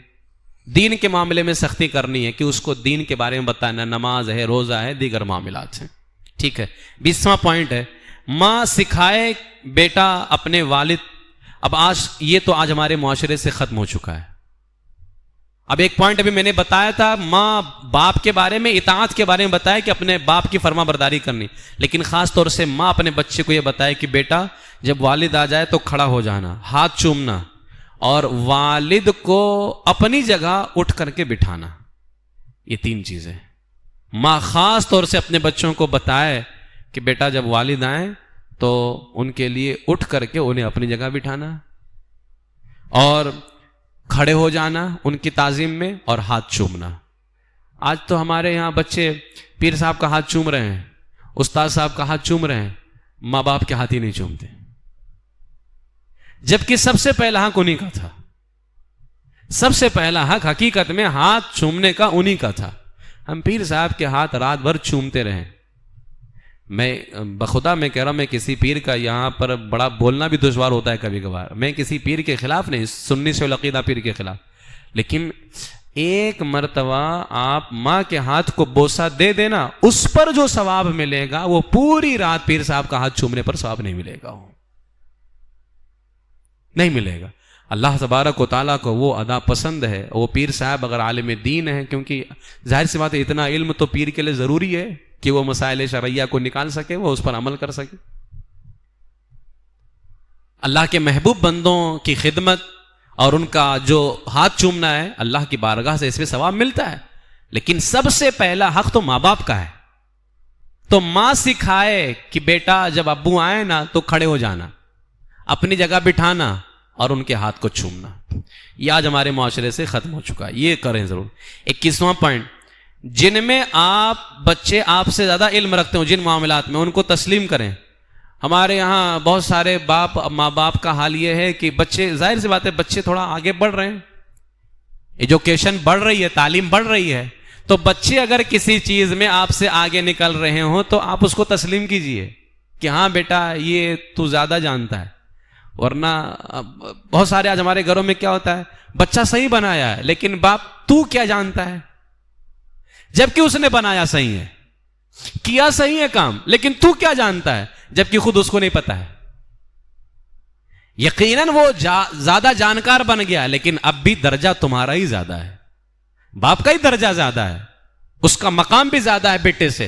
دین کے معاملے میں سختی کرنی ہے کہ اس کو دین کے بارے میں بتانا, نماز ہے, روزہ ہے, دیگر معاملات ہیں. ٹھیک ہے. 20واں پوائنٹ ہے, ماں سکھائے بیٹا اپنے والد. اب یہ تو آج ہمارے معاشرے سے ختم ہو چکا ہے. اب ایک پوائنٹ ابھی میں نے بتایا تھا, ماں باپ کے بارے میں, اطاعت کے بارے میں بتایا کہ اپنے باپ کی فرما برداری کرنی, لیکن خاص طور سے ماں اپنے بچے کو یہ بتائے کہ بیٹا جب والد آ جائے تو کھڑا ہو جانا, ہاتھ چومنا, اور والد کو اپنی جگہ اٹھ کر کے بٹھانا. یہ 3 چیزیں ماں خاص طور سے اپنے بچوں کو بتائے کہ بیٹا جب والد آئیں تو ان کے لیے اٹھ کر کے انہیں اپنی جگہ بٹھانا, اور کھڑے ہو جانا ان کی تعظیم میں, اور ہاتھ چومنا. آج تو ہمارے یہاں بچے پیر صاحب کا ہاتھ چوم رہے ہیں, استاد صاحب کا ہاتھ چوم رہے ہیں, ماں باپ کے ہاتھ ہی نہیں چومتے, جبکہ سب سے پہلا حق انہی کا تھا. سب سے پہلا حق حقیقت میں ہاتھ چومنے کا انہی کا تھا. ہم پیر صاحب کے ہاتھ رات بھر چومتے رہے. میں بخدا میں کہہ رہا ہوں, میں کسی پیر کا یہاں پر بڑا بولنا بھی دشوار ہوتا ہے کبھی کبھار, میں کسی پیر کے خلاف نہیں, سنی سے العقیدہ پیر کے خلاف, لیکن ایک مرتبہ آپ ماں کے ہاتھ کو بوسہ دے دینا, اس پر جو ثواب ملے گا وہ پوری رات پیر صاحب کا ہاتھ چومنے پر ثواب نہیں ملے گا, نہیں ملے گا. اللہ تبارک و تعالیٰ کو وہ ادا پسند ہے. وہ پیر صاحب اگر عالم دین ہے, کیونکہ ظاہر سی بات ہے اتنا علم تو پیر کے لیے ضروری ہے کہ وہ مسائل شرعیہ کو نکال سکے, وہ اس پر عمل کر سکے. اللہ کے محبوب بندوں کی خدمت اور ان کا جو ہاتھ چومنا ہے, اللہ کی بارگاہ سے اس پہ ثواب ملتا ہے, لیکن سب سے پہلا حق تو ماں باپ کا ہے. تو ماں سکھائے کہ بیٹا جب ابو آئے نا تو کھڑے ہو جانا, اپنی جگہ بٹھانا, اور ان کے ہاتھ کو چومنا. یہ آج ہمارے معاشرے سے ختم ہو چکا ہے, یہ کریں ضرور. 21واں پوائنٹ, جن میں بچے آپ سے زیادہ علم رکھتے ہوں, جن معاملات میں, ان کو تسلیم کریں. ہمارے یہاں بہت سارے ماں باپ کا حال یہ ہے کہ بچے, ظاہر سی بات ہے بچے تھوڑا آگے بڑھ رہے ہیں, ایجوکیشن بڑھ رہی ہے, تعلیم بڑھ رہی ہے, تو بچے اگر کسی چیز میں آپ سے آگے نکل رہے ہوں تو آپ اس کو تسلیم کیجئے کہ ہاں بیٹا یہ تو زیادہ جانتا ہے. ورنہ بہت سارے آج ہمارے گھروں میں کیا ہوتا ہے, بچہ صحیح بنایا ہے لیکن باپ تو کیا جانتا ہے, جبکہ اس نے بنایا صحیح ہے, کیا صحیح ہے کام, لیکن تو کیا جانتا ہے, جبکہ خود اس کو نہیں پتا ہے. یقیناً وہ زیادہ جانکار بن گیا, لیکن اب بھی درجہ تمہارا ہی زیادہ ہے, باپ کا ہی درجہ زیادہ ہے, اس کا مقام بھی زیادہ ہے بیٹے سے.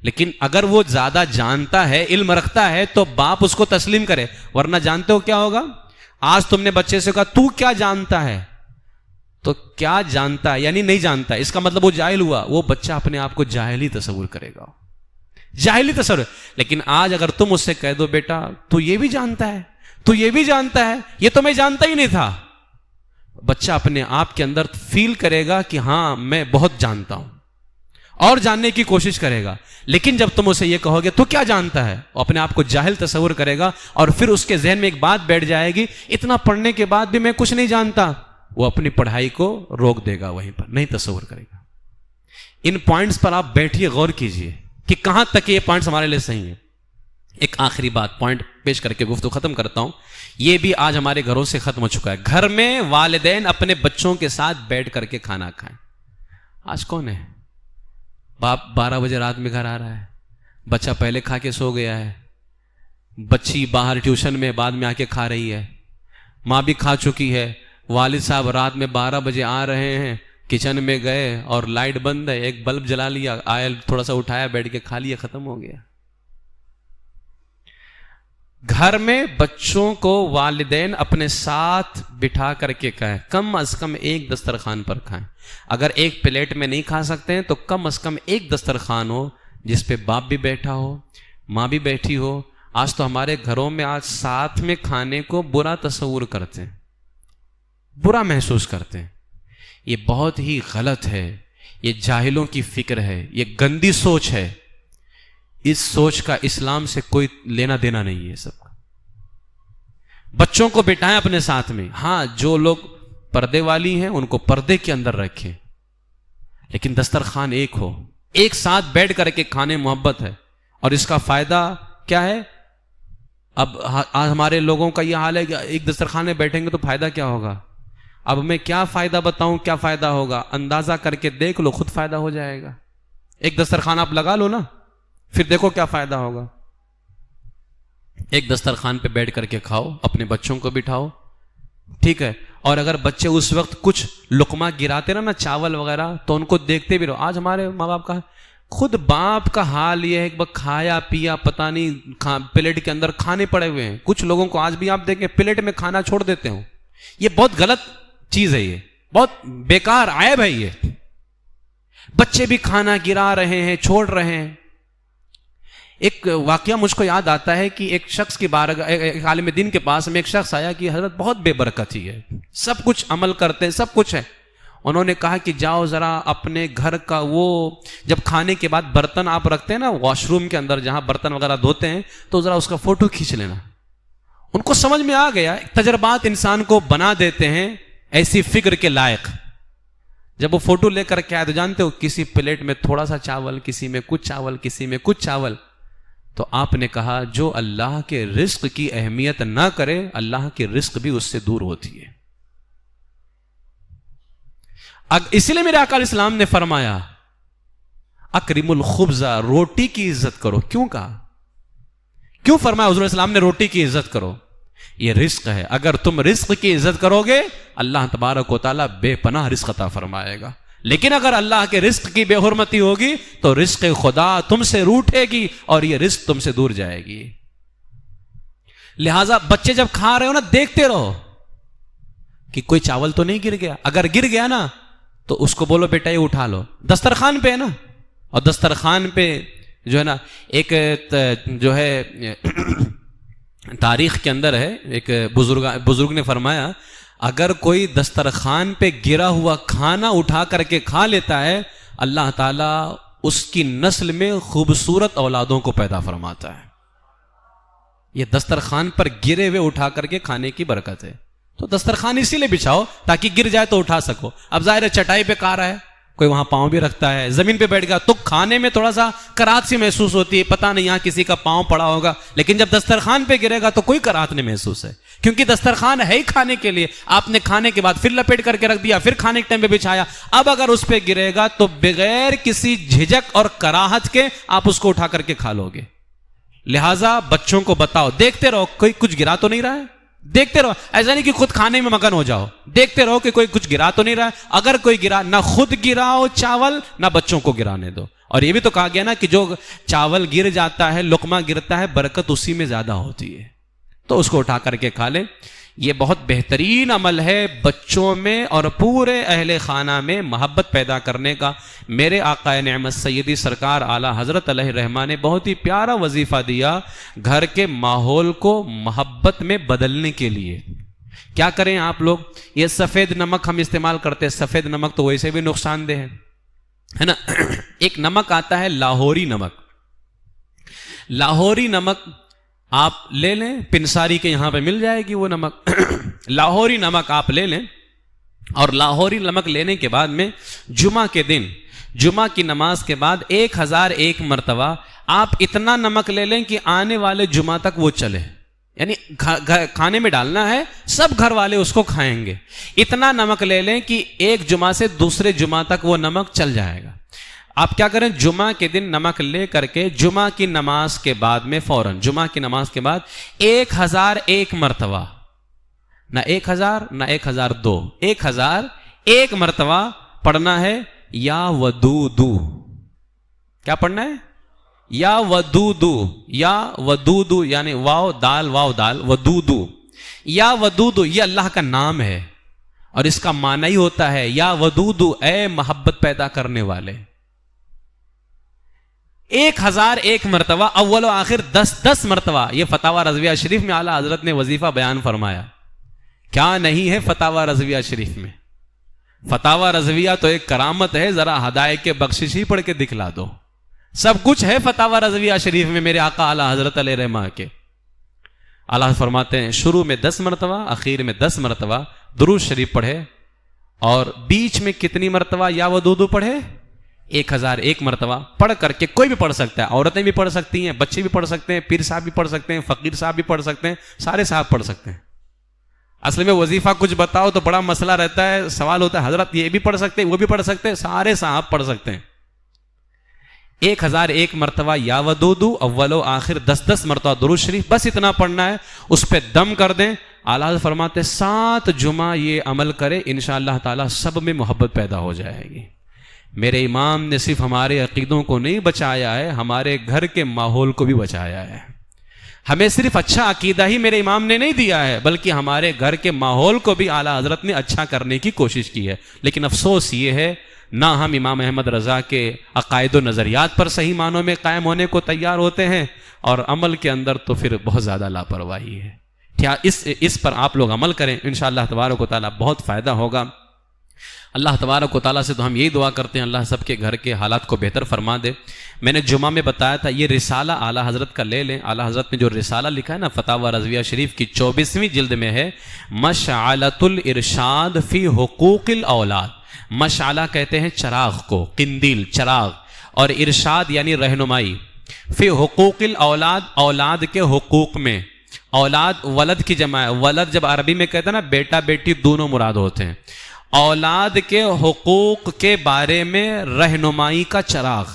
لیکن اگر وہ زیادہ جانتا ہے, علم رکھتا ہے, تو باپ اس کو تسلیم کرے. ورنہ جانتے ہو کیا ہوگا, آج تم نے بچے سے کہا تو کیا جانتا ہے, تو کیا جانتا ہے یعنی نہیں جانتا, اس کا مطلب وہ جاہل ہوا. وہ بچہ اپنے آپ کو جاہل ہی تصور کرے گا, جاہل ہی تصور. لیکن آج اگر تم اس سے کہہ دو بیٹا تو یہ بھی جانتا ہے, تو یہ بھی جانتا ہے, یہ تو میں جانتا ہی نہیں تھا, بچہ اپنے آپ کے اندر فیل کرے گا کہ ہاں میں بہت جانتا ہوں, اور جاننے کی کوشش کرے گا. لیکن جب تم اسے یہ کہو گے تو کیا جانتا ہے, وہ اپنے آپ کو جاہل تصور کرے گا, اور پھر اس کے ذہن میں ایک بات بیٹھ جائے گی, اتنا پڑھنے کے بعد بھی میں کچھ نہیں جانتا. وہ اپنی پڑھائی کو روک دے گا, وہیں پر نہیں تصور کرے گا. ان پوائنٹس پر آپ بیٹھیے, غور کیجئے کہ کہاں تک یہ پوائنٹس ہمارے لیے صحیح ہیں. ایک آخری بات پوائنٹ پیش کر کے گفتگو ختم کرتا ہوں. یہ بھی آج ہمارے گھروں سے ختم ہو چکا ہے. گھر میں والدین اپنے بچوں کے ساتھ بیٹھ کر کے کھانا کھائیں. آج کون ہے, باپ 12 بجے رات میں گھر آ رہا ہے, بچہ پہلے کھا کے سو گیا ہے, بچی باہر ٹیوشن میں بعد میں آ کے کھا رہی ہے, ماں بھی کھا چکی ہے, والد صاحب رات میں 12 بجے آ رہے ہیں, کچن میں گئے اور لائٹ بند ہے, ایک بلب جلا لیا, آئل تھوڑا سا اٹھایا, بیٹھ کے کھا لیا, ختم ہو گیا. گھر میں بچوں کو والدین اپنے ساتھ بٹھا کر کے کھائیں, کم از کم ایک دسترخوان پر کھائیں. اگر ایک پلیٹ میں نہیں کھا سکتے ہیں تو کم از کم ایک دسترخوان ہو جس پہ باپ بھی بیٹھا ہو, ماں بھی بیٹھی ہو. آج تو ہمارے گھروں میں آج ساتھ میں کھانے کو برا تصور کرتے ہیں, برا محسوس کرتے ہیں. یہ بہت ہی غلط ہے، یہ جاہلوں کی فکر ہے، یہ گندی سوچ ہے. اس سوچ کا اسلام سے کوئی لینا دینا نہیں ہے. سب بچوں کو بٹھائیں اپنے ساتھ میں. ہاں جو لوگ پردے والی ہیں ان کو پردے کے اندر رکھیں، لیکن دسترخوان ایک ہو، ایک ساتھ بیٹھ کر کے کھانے محبت ہے. اور اس کا فائدہ کیا ہے؟ اب ہمارے لوگوں کا یہ حال ہے کہ ایک دسترخوان میں بیٹھیں گے تو فائدہ کیا ہوگا؟ اب میں کیا فائدہ بتاؤں کیا فائدہ ہوگا؟ اندازہ کر کے دیکھ لو، خود فائدہ ہو جائے گا. ایک دسترخوان آپ لگا لو نا، پھر دیکھو کیا فائدہ ہوگا. ایک دسترخوان پہ بیٹھ کر کے کھاؤ، اپنے بچوں کو بٹھاؤ، ٹھیک ہے. اور اگر بچے اس وقت کچھ لقمہ گراتے نا چاول وغیرہ تو ان کو دیکھتے بھی رہو. آج ہمارے ماں باپ کا، خود باپ کا حال یہ ہے کہ کھایا پیا پتہ نہیں، پلیٹ کے اندر کھانے پڑے ہوئے ہیں. کچھ لوگوں کو آج بھی آپ دیکھیں پلیٹ میں کھانا چھوڑ دیتے ہوں. یہ بہت غلط چیز ہے، یہ بہت بیکار عیب ہے. یہ بچے بھی کھانا گرا رہے ہیں، چھوڑ رہے ہیں. ایک واقعہ مجھ کو یاد آتا ہے کہ ایک شخص کی بارگاہ، ایک عالم دین کے پاس میں ایک شخص آیا کہ حضرت بہت بے برکتی ہے، سب کچھ عمل کرتے ہیں، سب کچھ ہے. انہوں نے کہا کہ جاؤ ذرا اپنے گھر کا وہ جب کھانے کے بعد برتن آپ رکھتے ہیں نا واش روم کے اندر جہاں برتن وغیرہ دھوتے ہیں، تو ذرا اس کا فوٹو کھینچ لینا. ان کو سمجھ میں آ گیا، تجربات انسان کو بنا دیتے ہیں ایسی فکر کے لائق. جب وہ فوٹو لے کر کے آئے تو جانتے ہو کسی پلیٹ میں تھوڑا سا چاول، کسی میں کچھ چاول، کسی میں کچھ چاول. تو آپ نے کہا جو اللہ کے رزق کی اہمیت نہ کرے اللہ کے رزق بھی اس سے دور ہوتی ہے. اسی لیے میرے آقا علیہ السلام نے فرمایا اکرم الخبز، روٹی کی عزت کرو. کیوں کہا؟ کیوں فرمایا حضور السلام نے روٹی کی عزت کرو؟ یہ رزق ہے، اگر تم رزق کی عزت کرو گے اللہ تبارک و تعالیٰ بے پناہ رزق عطا فرمائے گا. لیکن اگر اللہ کے رزق کی بے حرمتی ہوگی تو رزق خدا تم سے روٹھے گی اور یہ رزق تم سے دور جائے گی. لہذا بچے جب کھا رہے ہو نا دیکھتے رہو کہ کوئی چاول تو نہیں گر گیا. اگر گر گیا نا تو اس کو بولو بیٹا یہ اٹھا لو، دسترخوان پہ ہے نا. اور دسترخوان پہ جو ہے نا ایک جو ہے تاریخ کے اندر ہے، ایک بزرگ نے فرمایا اگر کوئی دسترخوان پہ گرا ہوا کھانا اٹھا کر کے کھا لیتا ہے اللہ تعالیٰ اس کی نسل میں خوبصورت اولادوں کو پیدا فرماتا ہے. یہ دسترخوان پر گرے ہوئے اٹھا کر کے کھانے کی برکت ہے. تو دسترخوان اسی لیے بچھاؤ تاکہ گر جائے تو اٹھا سکو. اب ظاہر ہے چٹائی پہ کھا رہا ہے، کوئی وہاں پاؤں بھی رکھتا ہے، زمین پہ بیٹھ گیا تو کھانے میں تھوڑا سا کراہت سی محسوس ہوتی ہے، پتہ نہیں یہاں کسی کا پاؤں پڑا ہوگا. لیکن جب دسترخوان پہ گرے گا تو کوئی کراہت نہیں محسوس ہے، کیونکہ دسترخوان ہے ہی کھانے کے لیے. آپ نے کھانے کے بعد پھر لپیٹ کر کے رکھ دیا، پھر کھانے کے ٹائم پہ بچھایا. اب اگر اس پہ گرے گا تو بغیر کسی جھجک اور کراہت کے آپ اس کو اٹھا کر کے کھا لو گے. لہٰذا بچوں کو بتاؤ، دیکھتے رہو کوئی کچھ گرا تو نہیں رہا ہے، دیکھتے رہو. ایسا نہیں کہ خود کھانے میں مگن ہو جاؤ، دیکھتے رہو کہ کوئی کچھ گرا تو نہیں رہا ہے. اگر کوئی گرا، نہ خود گراؤ چاول نہ بچوں کو گرانے دو. اور یہ بھی تو کہا گیا نا کہ جو چاول گر جاتا ہے، لقمہ گرتا ہے، برکت اسی میں زیادہ ہوتی ہے، تو اس کو اٹھا کر کے کھا لیں. یہ بہت بہترین عمل ہے بچوں میں اور پورے اہل خانہ میں محبت پیدا کرنے کا. میرے آقا نعمت سیدی سرکار اعلیٰ حضرت علیہ الرحمٰن نے بہت ہی پیارا وظیفہ دیا گھر کے ماحول کو محبت میں بدلنے کے لیے. کیا کریں آپ لوگ؟ یہ سفید نمک ہم استعمال کرتے ہیں. سفید نمک تو ویسے بھی نقصان دہ ہے نا. ایک نمک آتا ہے لاہوری نمک. لاہوری نمک آپ لے لیں، پنساری کے یہاں پہ مل جائے گی وہ نمک. لاہوری نمک آپ لے لیں اور لاہوری نمک لینے کے بعد میں جمعہ کے دن، جمعہ کی نماز کے بعد 1001 مرتبہ آپ اتنا نمک لے لیں کہ آنے والے جمعہ تک وہ چلے. یعنی کھانے میں ڈالنا ہے، سب گھر والے اس کو کھائیں گے. اتنا نمک لے لیں کہ ایک جمعہ سے دوسرے جمعہ تک وہ نمک چل جائے گا. آپ کیا کریں، جمعہ کے دن نمک لے کر کے جمعہ کی نماز کے بعد میں فوراً، جمعہ کی نماز کے بعد 1001 مرتبہ، نہ 1000 نہ 1002، 1001 مرتبہ پڑھنا ہے یا ودودو. کیا پڑھنا ہے؟ یا ودودو. یا ودودو یعنی واو دال ودودو. یا ودودو یہ اللہ کا نام ہے اور اس کا معنی ہی ہوتا ہے یا ودودو، اے محبت پیدا کرنے والے. 1001 مرتبہ، اول و آخر 10 مرتبہ. یہ فتاوی رضویہ شریف میں اعلیٰ حضرت نے وظیفہ بیان فرمایا. کیا نہیں ہے فتاوی رضویہ شریف میں؟ فتاوی رضویہ تو ایک کرامت ہے، ذرا ہدایت بخشش ہی پڑھ کے دکھلا دو، سب کچھ ہے فتاوی رضویہ شریف میں میرے آقا اعلیٰ حضرت علیہ رحمہ کے۔ اللہ فرماتے ہیں شروع میں 10 مرتبہ، اخیر میں 10 مرتبہ درود شریف پڑھے، اور بیچ میں کتنی مرتبہ یا ودودو پڑھے؟ 1001 مرتبہ پڑھ کر کے کوئی بھی پڑھ سکتا ہے، عورتیں بھی پڑھ سکتی ہیں، بچے بھی پڑھ سکتے ہیں، پیر صاحب بھی پڑھ سکتے ہیں، فقیر صاحب بھی پڑھ سکتے ہیں، سارے صاحب پڑھ سکتے ہیں۔ اصل میں وظیفہ کچھ بتاؤ تو بڑا مسئلہ رہتا ہے، سوال ہوتا ہے حضرت یہ بھی پڑھ سکتے ہیں وہ بھی پڑھ سکتے ہیں، سارے صاحب پڑھ سکتے ہیں۔ 1001 مرتبہ یا ودودو، اول و آخر 10 مرتبہ درود شریف، بس اتنا پڑھنا ہے، اس پہ دم کر دیں۔ اعلیٰ حضرت فرماتے 7 جمعہ یہ عمل کرے، انشاءاللہ تعالی سب میں محبت پیدا ہو جائے گی۔ میرے امام نے صرف ہمارے عقیدوں کو نہیں بچایا ہے، ہمارے گھر کے ماحول کو بھی بچایا ہے۔ ہمیں صرف اچھا عقیدہ ہی میرے امام نے نہیں دیا ہے، بلکہ ہمارے گھر کے ماحول کو بھی اعلیٰ حضرت نے اچھا کرنے کی کوشش کی ہے۔ لیکن افسوس یہ ہے نہ ہم امام احمد رضا کے عقائد و نظریات پر صحیح معنوں میں قائم ہونے کو تیار ہوتے ہیں، اور عمل کے اندر تو پھر بہت زیادہ لاپرواہی ہے۔ کیا اس پر آپ لوگ عمل کریں، انشاءاللہ تبارک و تعالیٰ بہت فائدہ ہوگا۔ اللہ تبارک و تعالیٰ سے تو ہم یہی دعا کرتے ہیں اللہ سب کے گھر کے حالات کو بہتر فرما دے۔ میں نے جمعہ میں بتایا تھا یہ رسالہ اعلیٰ حضرت کا لے لیں، اعلیٰ حضرت نے جو رسالہ لکھا ہے نا فتاوی رضویہ شریف کی 24ویں جلد میں ہے، مشعلۃ الارشاد فی حقوق الاولاد۔ مشعلہ کہتے ہیں چراغ کو، قندیل چراغ، اور ارشاد یعنی رہنمائی، فی حقوق الاولاد اولاد کے حقوق میں۔ اولاد ولد کی جمع ہے، ولد جب عربی میں کہتے ہیں نا بیٹا بیٹی دونوں مراد ہوتے ہیں۔ اولاد کے حقوق کے بارے میں رہنمائی کا چراغ،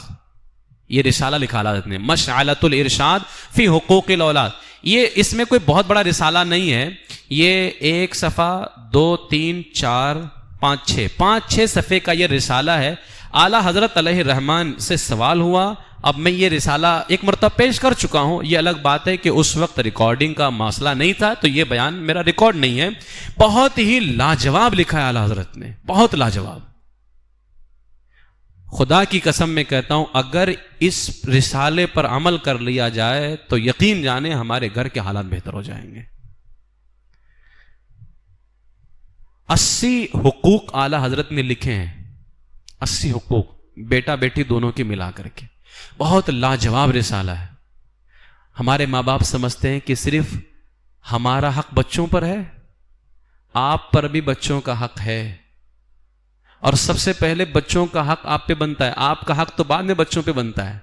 یہ رسالہ لکھا حضرت نے، مشعلۃ الارشاد فی حقوق الاولاد۔ یہ اس میں کوئی بہت بڑا رسالہ نہیں ہے، یہ 1 صفحہ 2 3 4 5 6 صفحے کا یہ رسالہ ہے۔ اعلیٰ حضرت علیہ رحمان سے سوال ہوا، اب میں یہ رسالہ ایک مرتبہ پیش کر چکا ہوں، یہ الگ بات ہے کہ اس وقت ریکارڈنگ کا مسئلہ نہیں تھا تو یہ بیان میرا ریکارڈ نہیں ہے۔ بہت ہی لاجواب لکھا ہے اعلیٰ حضرت نے، بہت لاجواب۔ خدا کی قسم میں کہتا ہوں اگر اس رسالے پر عمل کر لیا جائے تو یقین جانے ہمارے گھر کے حالات بہتر ہو جائیں گے۔ 80 حقوق اعلیٰ حضرت نے لکھے ہیں، 80 حقوق بیٹا بیٹی دونوں کی ملا کر کے، بہت لاجواب رسالہ ہے۔ ہمارے ماں باپ سمجھتے ہیں کہ صرف ہمارا حق بچوں پر ہے، آپ پر بھی بچوں کا حق ہے، اور سب سے پہلے بچوں کا حق آپ پہ بنتا ہے، آپ کا حق تو بعد میں بچوں پہ بنتا ہے۔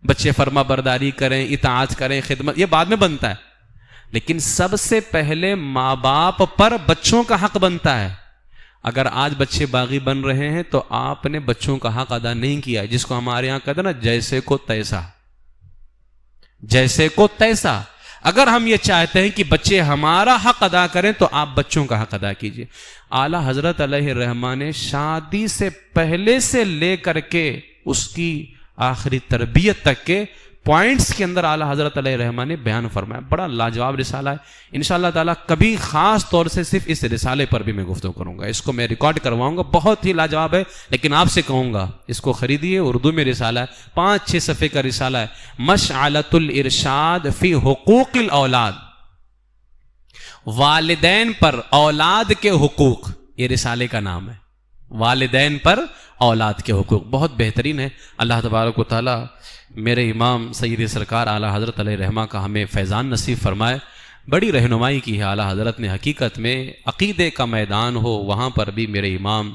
بچے فرما برداری کریں، اطاعت کریں، خدمت، یہ بعد میں بنتا ہے، لیکن سب سے پہلے ماں باپ پر بچوں کا حق بنتا ہے۔ اگر آج بچے باغی بن رہے ہیں تو آپ نے بچوں کا حق ادا نہیں کیا ہے، جس کو ہمارے یہاں کہتے ہیں نا جیسے کو تیسا، جیسے کو تیسا۔ اگر ہم یہ چاہتے ہیں کہ بچے ہمارا حق ادا کریں تو آپ بچوں کا حق ادا کیجئے۔ اعلیٰ حضرت علیہ الرحمٰن نے شادی سے پہلے سے لے کر کے اس کی آخری تربیت تک کے پوائنٹس کے اندر اعلیٰ حضرت علیہ الرحمٰن نے بیان فرمایا۔ بڑا لاجواب رسالہ ہے، انشاءاللہ تعالیٰ کبھی خاص طور سے صرف اس رسالے پر بھی میں گفتگو کروں گا، اس کو میں ریکارڈ کرواؤں گا، بہت ہی لاجواب ہے۔ لیکن آپ سے کہوں گا اس کو خریدیے، اردو میں رسالہ ہے، 5-6 صفحے کا رسالہ ہے، مشعلۃ الارشاد فی حقوق الاولاد، والدین پر اولاد کے حقوق، یہ رسالے کا نام ہے، والدین پر اولاد کے حقوق، بہت بہترین ہے۔ اللہ تبارک و تعالیٰ میرے امام سید سرکار اعلیٰ حضرت علیہ رحمہ کا ہمیں فیضان نصیب فرمائے۔ بڑی رہنمائی کی ہے اعلیٰ حضرت نے، حقیقت میں عقیدے کا میدان ہو وہاں پر بھی میرے امام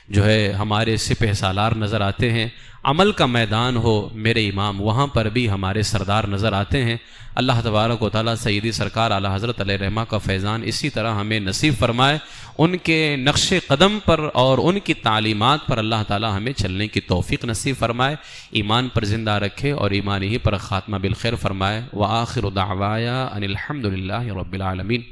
جو ہے ہمارے سپہ سالار نظر آتے ہیں، عمل کا میدان ہو میرے امام وہاں پر بھی ہمارے سردار نظر آتے ہیں۔ اللہ تبارک و تعالیٰ سیدی سرکار اعلیٰ حضرت علیہ رحمہ کا فیضان اسی طرح ہمیں نصیب فرمائے، ان کے نقش قدم پر اور ان کی تعلیمات پر اللہ تعالیٰ ہمیں چلنے کی توفیق نصیب فرمائے، ایمان پر زندہ رکھے اور ایمان ہی پر خاتمہ بالخیر فرمائے۔ وآخر دعوایا ان الحمد للہ رب العالمین۔